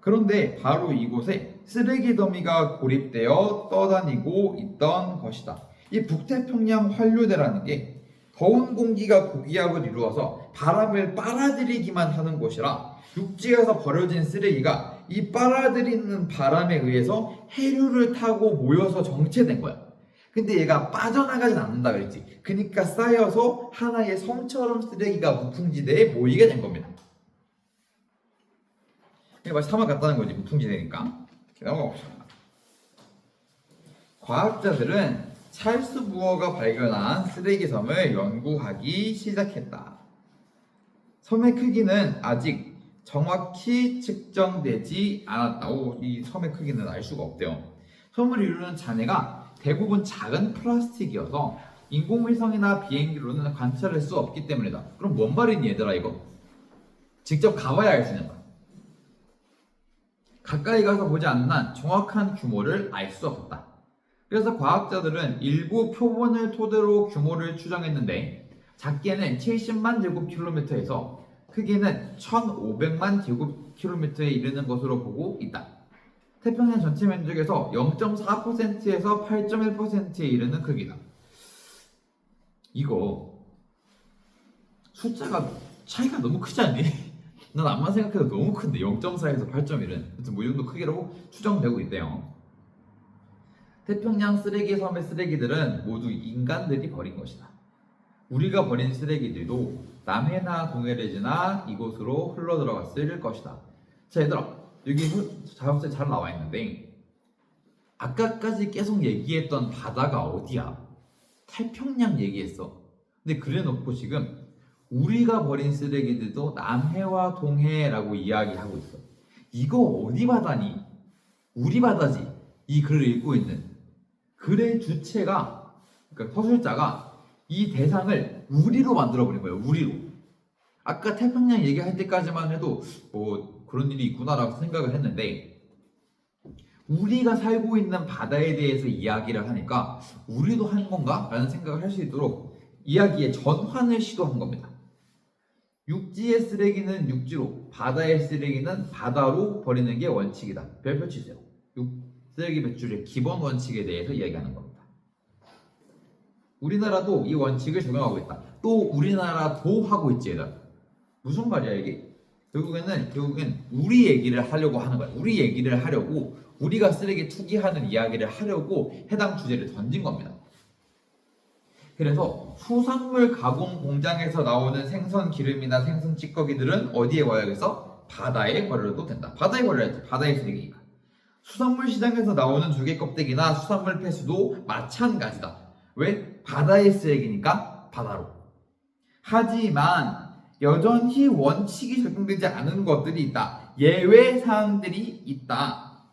그런데 바로 이곳에 쓰레기 더미가 고립되어 떠다니고 있던 것이다. 이 북태평양 환류대라는 게 더운 공기가 고기압을 이루어서 바람을 빨아들이기만 하는 곳이라 육지에서 버려진 쓰레기가 이 빨아들이는 바람에 의해서 해류를 타고 모여서 정체된 거야. 근데 얘가 빠져나가진 않는다 그랬지. 그러니까 쌓여서 하나의 섬처럼 쓰레기가 무풍지대에 모이게 된 겁니다. 이게 마치 사막 같다는 거지. 무풍지대니까. 넘어갑시다. 과학자들은 찰스 부어가 발견한 쓰레기섬을 연구하기 시작했다. 섬의 크기는 아직 정확히 측정되지 않았다. 이 섬의 크기는 알 수가 없대요. 섬을 이루는 잔해가 대부분 작은 플라스틱이어서 인공위성이나 비행기로는 관찰할 수 없기 때문이다. 그럼 뭔 말이니 얘들아 이거? 직접 가봐야 알 수 있는 거야. 가까이 가서 보지 않는 한 정확한 규모를 알 수 없었다. 그래서 과학자들은 일부 표본을 토대로 규모를 추정했는데 작게는 70만 제곱킬로미터에서 크기는 1500만 제곱킬로미터에 이르는 것으로 보고 있다. 태평양 전체 면적에서 0.4%에서 8.1%에 이르는 크기다. 이거 숫자가 차이가 너무 크지 않니? 난 암만 생각해도 너무 큰데 0.4에서 8.1은 아무튼 뭐 이 정도 크기라고 추정되고 있대요. 태평양 쓰레기 섬의 쓰레기들은 모두 인간들이 버린 것이다. 우리가 버린 쓰레기들도 남해나 동해를 지나 이곳으로 흘러들어갔을 것이다. 자 얘들아 여기 자료에 잘 나와 있는데 아까까지 계속 얘기했던 바다가 어디야? 태평양 얘기했어. 근데 그래놓고 지금 우리가 버린 쓰레기들도 남해와 동해라고 이야기하고 있어. 이거 어디 바다니? 우리 바다지. 이 글을 읽고 있는 글의 주체가 그러니까 서술자가 이 대상을 우리로 만들어버린 거예요. 우리로. 아까 태평양 얘기할 때까지만 해도 뭐 그런 일이 있구나라고 생각을 했는데 우리가 살고 있는 바다에 대해서 이야기를 하니까 우리도 한 건가? 라는 생각을 할 수 있도록 이야기의 전환을 시도한 겁니다. 육지의 쓰레기는 육지로, 바다의 쓰레기는 바다로 버리는 게 원칙이다. 별표 치세요. 쓰레기 배출의 기본 원칙에 대해서 이야기하는 겁니다. 우리나라도 이 원칙을 적용하고 있다. 또 우리나라도 하고 있지 얘들아. 무슨 말이야 이게? 결국엔 우리 얘기를 하려고 하는 거야. 우리 얘기를 하려고 우리가 쓰레기 투기하는 이야기를 하려고 해당 주제를 던진 겁니다. 그래서 수산물 가공 공장에서 나오는 생선 기름이나 생선 찌꺼기들은 어디에 버려야겠어? 바다에 버려도 된다. 바다에 버려야지. 바다의 쓰레기니까. 수산물 시장에서 나오는 조개 껍데기나 수산물 폐수도 마찬가지다. 왜? 바다의 쓰레기니까 바다로. 하지만 여전히 원칙이 적용되지 않은 것들이 있다. 예외 사항들이 있다.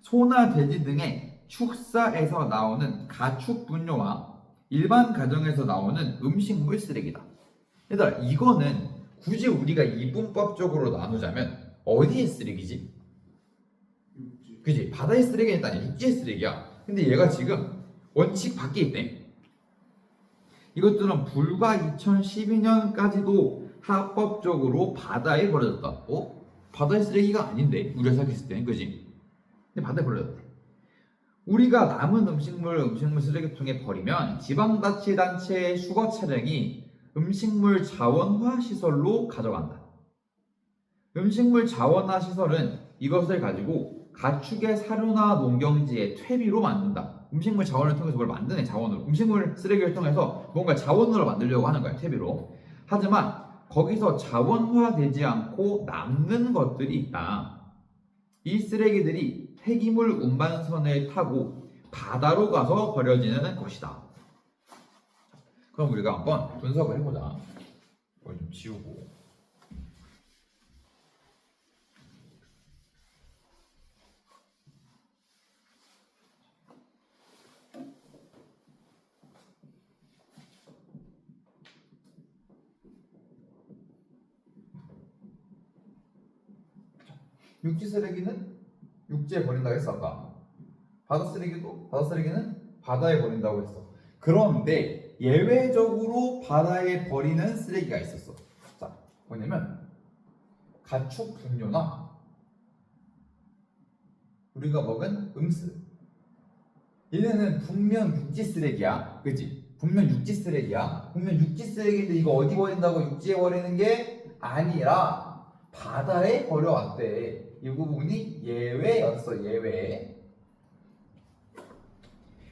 소나 돼지 등의 축사에서 나오는 가축 분뇨와 일반 가정에서 나오는 음식물 쓰레기다. 얘들아 이거는 굳이 우리가 이분법적으로 나누자면 어디의 쓰레기지? 육지. 그지? 바다의 쓰레기는 일단 육지의 쓰레기야. 근데 얘가 지금 원칙 밖에 있네. 이것들은 불과 2012년까지도 합법적으로 바다에 버려졌다. 바다의 쓰레기가 아닌데 우리가 생각했을 때는, 그지? 근데 바다에 버려졌대. 우리가 남은 음식물 쓰레기통에 버리면 지방자치단체의 수거 차량이 음식물 자원화 시설로 가져간다. 음식물 자원화 시설은 이것을 가지고 가축의 사료나 농경지의 퇴비로 만든다. 음식물 자원을 통해서 뭘 만드네, 자원으로. 음식물 쓰레기를 통해서 뭔가 자원으로 만들려고 하는 거야, 퇴비로. 하지만 거기서 자원화되지 않고 남는 것들이 있다. 이 쓰레기들이 폐기물 운반선을 타고 바다로 가서 버려지는 것이다. 그럼 우리가 한번 분석을 해보자. 이걸 좀 지우고. 육지 쓰레기는 육지에 버린다고 했어, 아까. 바다 쓰레기는 바다에 버린다고 했어. 그런데 예외적으로 바다에 버리는 쓰레기가 있었어. 자, 뭐냐면 가축 분뇨나 우리가 먹은 음수. 얘네는 분명 육지 쓰레기야, 그치? 분명 육지 쓰레기야. 분명 육지 쓰레기인데 이거 어디 버린다고 육지에 버리는 게 아니라 바다에 버려왔대. 이 부분이 예외였어, 예외.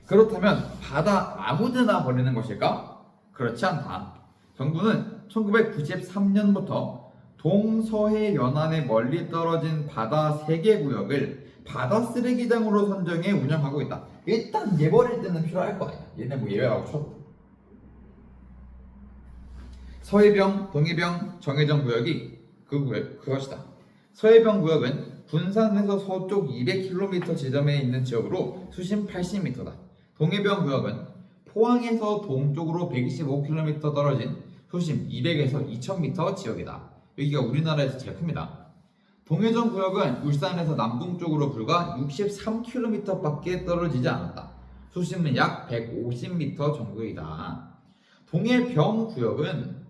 그렇다면 바다 아무데나 버리는 것일까? 그렇지 않다. 정부는 1993년부터 동서해 연안에 멀리 떨어진 바다 3개 구역을 바다 쓰레기장으로 선정해 운영하고 있다. 일단 얘 버릴 때는 필요할 거 아니야. 얘네 뭐 예외라고 쳐도. 서해병, 동해병, 정해정 구역이 그것이다. 서해병 구역은 군산에서 서쪽 200km 지점에 있는 지역으로 수심 80m다. 동해병 구역은 포항에서 동쪽으로 125km 떨어진 수심 200에서 2000m 지역이다. 여기가 우리나라에서 제일 큽니다. 동해정 구역은 울산에서 남동쪽으로 불과 63km밖에 떨어지지 않았다. 수심은 약 150m 정도이다. 동해병 구역은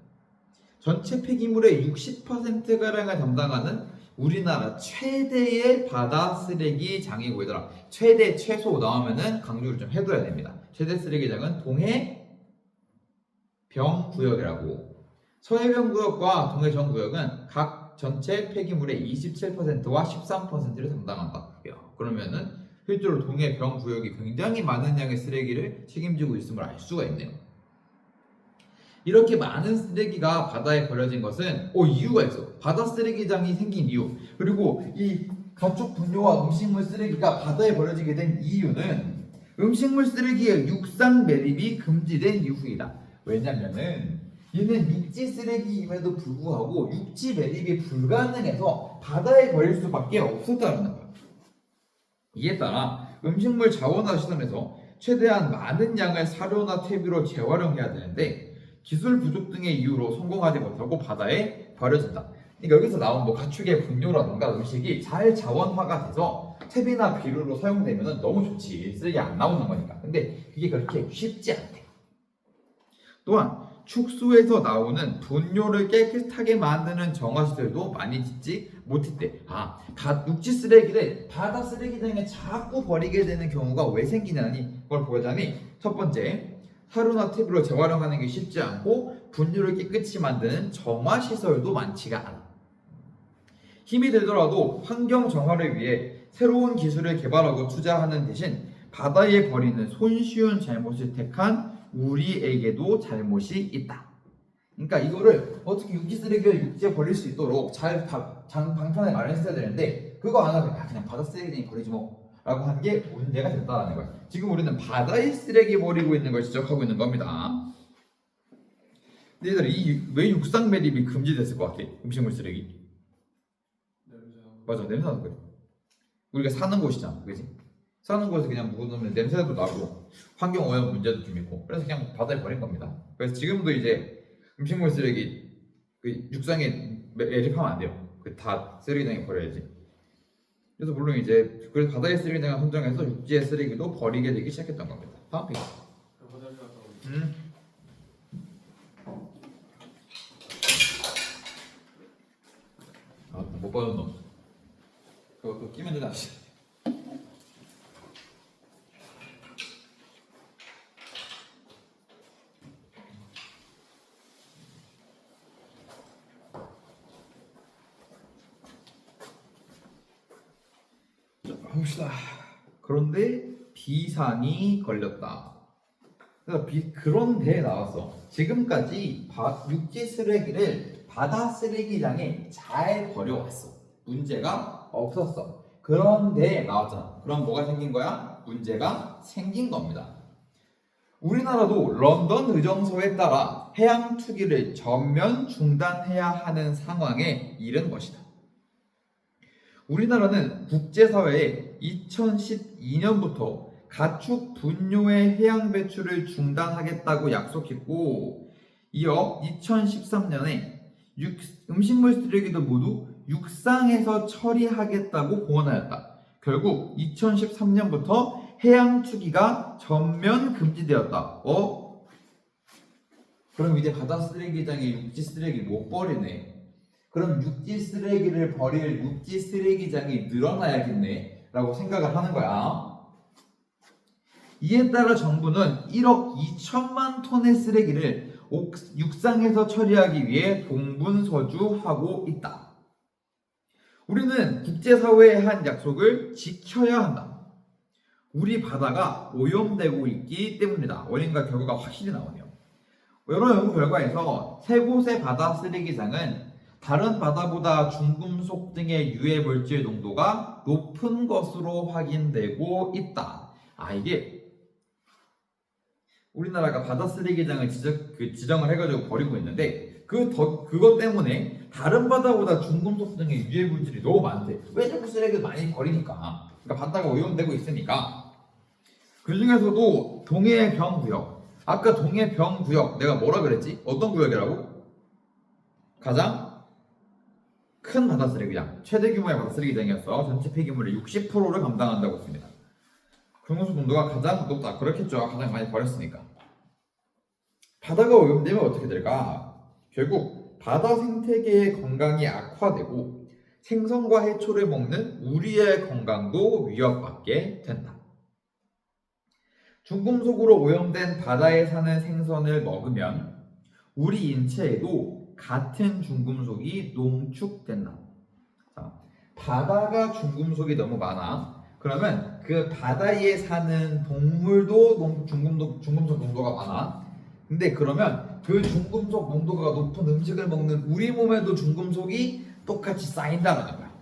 전체 폐기물의 60%가량을 담당하는 우리나라 최대의 바다 쓰레기장이 보이더라. 최대, 최소 나오면은 강조를 좀 해둬야 됩니다. 최대 쓰레기장은 동해병 구역이라고. 서해병 구역과 동해정 구역은 각 전체 폐기물의 27%와 13%를 담당한다. 그러면은 실제로 동해병 구역이 굉장히 많은 양의 쓰레기를 책임지고 있음을 알 수가 있네요. 이렇게 많은 쓰레기가 바다에 버려진 것은 이유가 있어. 바다 쓰레기장이 생긴 이유, 그리고 이 가축 분뇨와 음식물 쓰레기가 바다에 버려지게 된 이유는 음식물 쓰레기의 육상 매립이 금지된 이유이다. 왜냐면은 얘는 육지 쓰레기임에도 불구하고 육지 매립이 불가능해서 바다에 버릴 수밖에 없었다는 거야. 이에 따라 음식물 자원화 시설에서 최대한 많은 양의 사료나 퇴비로 재활용해야 되는데 기술 부족 등의 이유로 성공하지 못하고 바다에 버려진다. 그러니까 여기서 나온 뭐 가축의 분뇨라든가 음식이 잘 자원화가 돼서 퇴비나 비료로 사용되면 너무 좋지. 쓰레기 안 나오는 거니까. 근데 그게 그렇게 쉽지 않대. 또한 축수에서 나오는 분뇨를 깨끗하게 만드는 정화시설도 많이 짓지 못했대. 육지 쓰레기를 바다 쓰레기장에 자꾸 버리게 되는 경우가 왜 생기냐니 그걸 보자니, 첫 번째, 사료나 퇴비로 재활용하는 게 쉽지 않고 분뇨를 깨끗이 만드는 정화시설도 많지가 않아. 힘이 들더라도 환경 정화를 위해 새로운 기술을 개발하고 투자하는 대신 바다에 버리는 손쉬운 잘못을 택한 우리에게도 잘못이 있다. 그러니까 이거를 어떻게 육지 쓰레기를 육지에 버릴 수 있도록 잘 방편을 마련했어야 되는데 그거 안 하면 그냥 바다 쓰레기장에 버리지 뭐 라고 한 게 문제가 됐다는 거야. 지금 우리는 바다의 쓰레기 버리고 있는 걸 지적하고 있는 겁니다. 근데 얘들아, 왜 육상 매립이 금지됐을 것 같아? 음식물 쓰레기. 맞아, 냄새 나는 거야. 우리가 사는 곳이잖아, 그지? 사는 곳에 그냥 묵어놓으면 냄새도 나고 환경 오염 문제도 좀 있고, 그래서 그냥 바다에 버린 겁니다. 그래서 지금도 이제 음식물 쓰레기 육상에 매립하면 안 돼요. 다 쓰레기장에 버려야지. 그래서 물론 이제 그래서 바다의 쓰레기장을 선정해서 육지의 쓰레기도 버리게 되기 시작했던 겁니다. 다음 페이지. 화장실 갔다 오고. 못 받은 놈. 그거 끼면 되나? 봅시다. 그런데 비상이 걸렸다. 그런데 나왔어. 지금까지 육지 쓰레기를 바다 쓰레기장에 잘 버려왔어. 문제가 없었어. 그런데 나왔잖아. 그럼 뭐가 생긴 거야? 문제가 생긴 겁니다. 우리나라도 런던 의정서에 따라 해양 투기를 전면 중단해야 하는 상황에 이른 것이다. 우리나라는 국제사회에 2012년부터 가축 분뇨의 해양 배출을 중단하겠다고 약속했고, 이어 2013년에 음식물 쓰레기도 모두 육상에서 처리하겠다고 공언하였다. 결국 2013년부터 해양 투기가 전면 금지되었다. 그럼 이제 바다 쓰레기장에 육지 쓰레기 못 버리네. 그럼 육지 쓰레기를 버릴 육지 쓰레기장이 늘어나야겠네 라고 생각을 하는 거야. 이에 따라 정부는 1억 2천만 톤의 쓰레기를 육상에서 처리하기 위해 동분서주하고 있다. 우리는 국제사회에 한 약속을 지켜야 한다. 우리 바다가 오염되고 있기 때문이다. 원인과 결과가 확실히 나오네요. 여러 연구 결과에서 세 곳의 바다 쓰레기장은 다른 바다보다 중금속 등의 유해 물질 농도가 높은 것으로 확인되고 있다. 이게 우리나라가 바다 쓰레기장을 지정을 해가지고 버리고 있는데 그것 때문에 다른 바다보다 중금속 등의 유해 물질이 너무 많대. 왜 자꾸 쓰레기를 많이 버리니까? 그러니까 바다가 오염되고 있으니까. 그 중에서도 동해병구역. 아까 동해병구역 내가 뭐라 그랬지? 어떤 구역이라고? 가장 큰 바다 쓰레기장, 최대 규모의 바다 쓰레기장이었어. 전체 폐기물의 60%를 감당한다고 했습니다. 중금속 농도가 가장 높다. 그렇겠죠. 가장 많이 버렸으니까. 바다가 오염되면 어떻게 될까? 결국 바다 생태계의 건강이 악화되고 생선과 해초를 먹는 우리의 건강도 위협받게 된다. 중금속으로 오염된 바다에 사는 생선을 먹으면 우리 인체에도 같은 중금속이 농축된다. 자, 바다가 중금속이 너무 많아. 그러면 그 바다에 사는 동물도 중금속 농도가 많아. 근데 그러면 그 중금속 농도가 높은 음식을 먹는 우리 몸에도 중금속이 똑같이 쌓인다는 거야.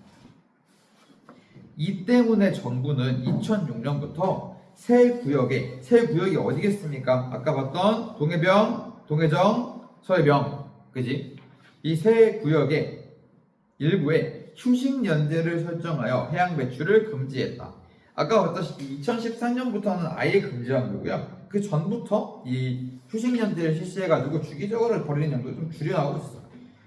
이 때문에 정부는 2006년부터 세 구역이 어디겠습니까? 아까 봤던 동해병, 동해정, 서해병, 그지? 이 세 구역의 일부에 휴식 연제를 설정하여 해양 배출을 금지했다. 아까 봤다시피 2013년부터는 아예 금지한 거고요. 그 전부터 이 휴식 연제를 실시해가지고 주기적으로 버리는 양도 좀 줄여나가고 있어.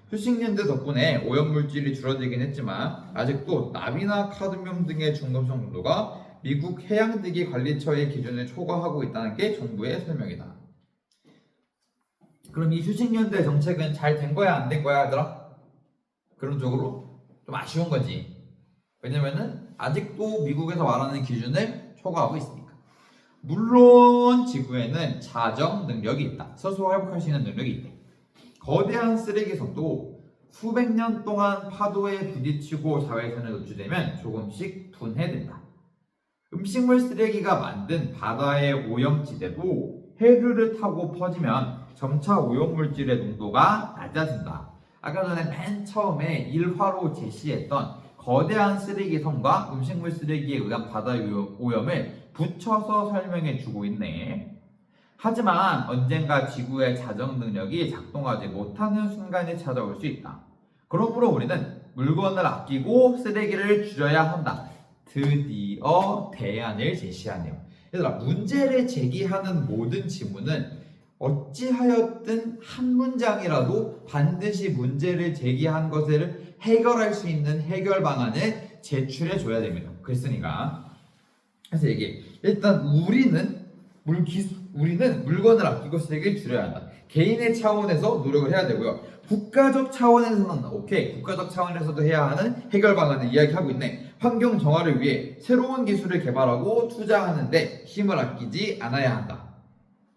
휴식 연제 덕분에 오염 물질이 줄어들긴 했지만 아직도 납이나 카드뮴 등의 중금속 농도가 미국 해양대기 관리처의 기준을 초과하고 있다는 게 정부의 설명이다. 그럼 이 휴식연대 정책은 잘 된 거야, 안 된 거야, 얘들아? 그런 쪽으로 좀 아쉬운 거지. 왜냐면은 아직도 미국에서 말하는 기준을 초과하고 있으니까. 물론 지구에는 자정 능력이 있다. 스스로 회복할 수 있는 능력이 있다. 거대한 쓰레기선도 수백 년 동안 파도에 부딪히고 자외선에 노출되면 조금씩 분해된다. 음식물 쓰레기가 만든 바다의 오염지대도 해류를 타고 퍼지면 점차 오염물질의 농도가 낮아진다. 아까 전에 맨 처음에 1화로 제시했던 거대한 쓰레기선과 음식물 쓰레기에 의한 바다 오염을 붙여서 설명해 주고 있네. 하지만 언젠가 지구의 자정 능력이 작동하지 못하는 순간이 찾아올 수 있다. 그러므로 우리는 물건을 아끼고 쓰레기를 줄여야 한다. 드디어 대안을 제시하네요. 얘들아, 문제를 제기하는 모든 지문은 어찌하였든 한 문장이라도 반드시 문제를 제기한 것을 해결할 수 있는 해결 방안을 제출해 줘야 됩니다. 그랬으니까 그래서 이게 일단 우리는 물건을 아끼고 쓰레기를 줄여야 한다. 개인의 차원에서 노력을 해야 되고요. 국가적 차원에서는 오케이, 국가적 차원에서도 해야 하는 해결 방안을 이야기하고 있네. 환경 정화를 위해 새로운 기술을 개발하고 투자하는데 힘을 아끼지 않아야 한다.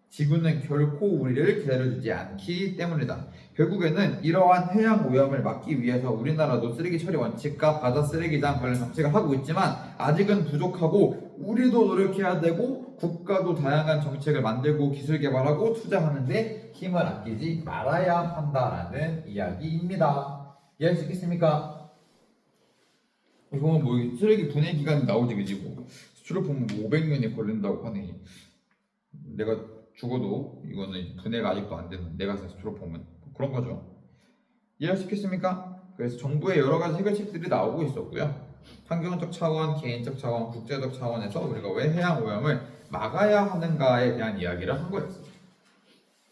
지구는 결코 우리를 기다려주지 않기 때문이다. 결국에는 이러한 해양 오염을 막기 위해서 우리나라도 쓰레기 처리 원칙과 바다 쓰레기장 관련 정책을 하고 있지만 아직은 부족하고 우리도 노력해야 되고 국가도 다양한 정책을 만들고 기술 개발하고 투자하는데 힘을 아끼지 말아야 한다라는 이야기입니다. 이해할 수 있겠습니까? 이거 뭐 쓰레기 분해 기간이 나오지 그지 뭐 스티로폼 500년이 걸린다고 하니 내가 죽어도 이거는 분해가 아직도 안 되는 내가 쓴 스티로폼은 그런 거죠. 이해할 수 있겠습니까? 그래서 정부의 여러 가지 해결책들이 나오고 있었고요. 환경적 차원, 개인적 차원, 국제적 차원에서 우리가 왜 해양 오염을 막아야 하는가에 대한 이야기를 한 거였어요.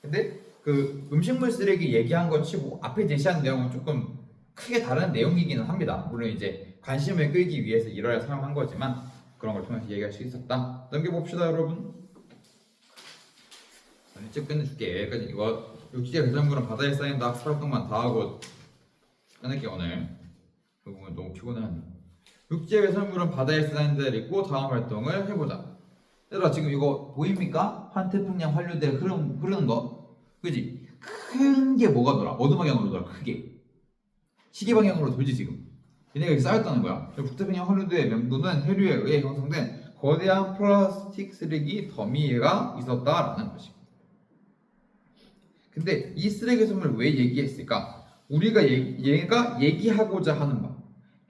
근데 그 음식물 쓰레기 얘기한 것 치고 앞에 제시한 내용은 조금 크게 다른 내용이기는 합니다. 물론 이제 관심을 끌기 위해서 이러야 사용한 거지만 그런 걸 통해서 얘기할 수 있었다. 넘겨봅시다 여러분. 일찍 끝내줄게. 여기까지 이거 육지의 배설물은 바다에 쌓인다. 활동만 다 하고 끝낼게 오늘. 그 부분 너무 피곤한. 육지의 배설물은 바다에 쌓인 데를 있고 다음 활동을 해보자. 얘들아 지금 이거 보입니까? 환태평양 환류대 흐르는 거, 그지? 큰 게 뭐가 돌아? 어느 방향으로 돌아? 크게 시계 방향으로 돌지 지금. 얘네가 이렇게 쌓였다는 거야. 북태평양 환류대의 명도는 해류에 의해 형성된 거대한 플라스틱 쓰레기 더미가 있었다라는 것입니다. 근데 이 쓰레기 섬을 왜 얘기했을까? 우리가 얘가 얘기하고자 하는 바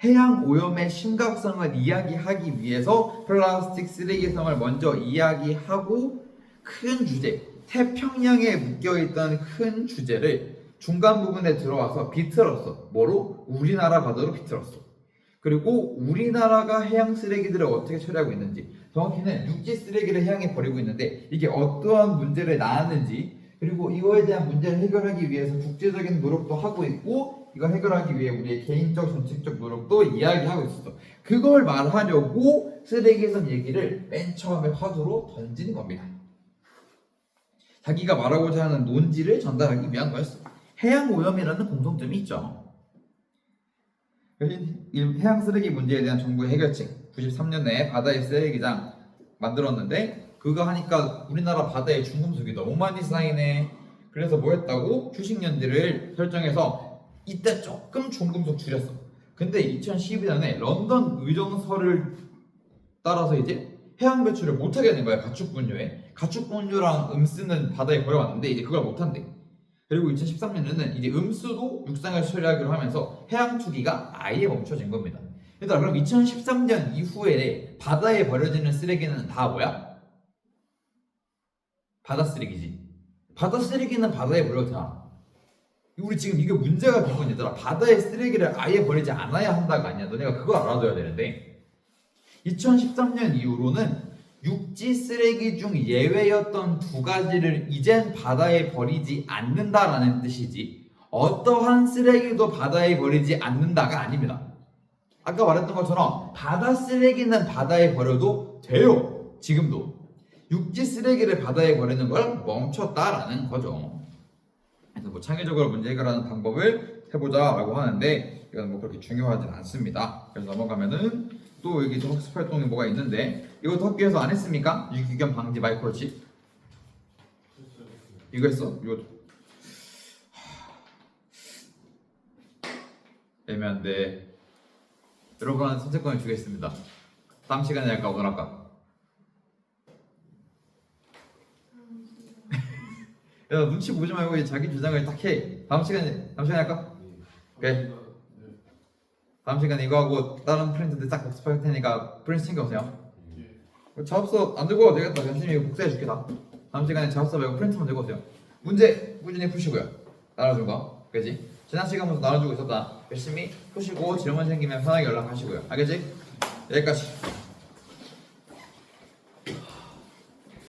해양 오염의 심각성을 이야기하기 위해서 플라스틱 쓰레기 섬을 먼저 이야기하고 큰 주제 태평양에 묶여있던 큰 주제를 중간 부분에 들어와서 비틀었어. 뭐로? 우리나라 바다로 비틀었어. 그리고 우리나라가 해양 쓰레기들을 어떻게 처리하고 있는지, 정확히는 육지 쓰레기를 해양에 버리고 있는데 이게 어떠한 문제를 낳았는지, 그리고 이거에 대한 문제를 해결하기 위해서 국제적인 노력도 하고 있고 이걸 해결하기 위해 우리의 개인적 정책적 노력도 이야기하고 있었어. 그걸 말하려고 쓰레기섬 얘기를 맨 처음에 화두로 던진 겁니다. 자기가 말하고자 하는 논지를 전달하기 위한 거였어. 해양 오염이라는 공통점이 있죠. 해양 쓰레기 문제에 대한 정부의 해결책 93년 내에 바다의 쓰레기장 만들었는데 그거 하니까 우리나라 바다에 중금속이 너무 많이 쌓이네. 그래서 뭐 했다고? 휴식연들을 설정해서 이때 조금 중금속 줄였어. 근데 2012년에 런던 의정서를 따라서 이제 해양 배출을 못하게 된 거야. 가축 분뇨에. 가축 분뇨랑 음수는 바다에 버려왔는데 이제 그걸 못한대. 그리고 2013년에는 이제 음수도 육상에 처리하기로 하면서 해양 투기가 아예 멈춰진 겁니다. 얘들아 그럼 2013년 이후에 바다에 버려지는 쓰레기는 다 뭐야? 바다 쓰레기지. 바다 쓰레기는 바다에 버려도 되나? 우리 지금 이게 문제가 된 건 얘들아 바다에 쓰레기를 아예 버리지 않아야 한다가 아니야. 너네가 그거 알아둬야 되는데 2013년 이후로는 육지 쓰레기 중 예외였던 두 가지를 이젠 바다에 버리지 않는다라는 뜻이지 어떠한 쓰레기도 바다에 버리지 않는다가 아닙니다. 아까 말했던 것처럼 바다 쓰레기는 바다에 버려도 돼요. 지금도. 육지 쓰레기를 바다에 버리는 걸 멈췄다라는 거죠. 그래서 뭐 창의적으로 문제 해결하는 방법을 해보자라고 하는데 이건 뭐 그렇게 중요하진 않습니다. 그래서 넘어가면은 또 여기 또 학습 활동이 뭐가 있는데 이것도 학교에서 안 했습니까? 유기견 방지 마이크로칩 이거 했어? 이거 애매한데 여러분한테 선택권을 주겠습니다. 다음 시간에 할까 오늘 할까? 야 눈치 보지 말고 자기 주장을 딱 해. 다음 시간에 할까? 오케이. 다음 시간에 이거 하고 다른 프린트들 딱 복습할 테니까 프린트 챙겨오세요. 작업서 안 들고 와도 되겠다. 선생님이 이거 복사해 줄게 다. 다음 시간에 작업서 말고 프린트만 들고 오세요. 문제 꾸준히 푸시고요. 나눠준 거, 그지? 지난 시간부터 나눠주고 있었다. 열심히 푸시고 질문 생기면 편하게 연락하시고요. 알겠지? 여기까지.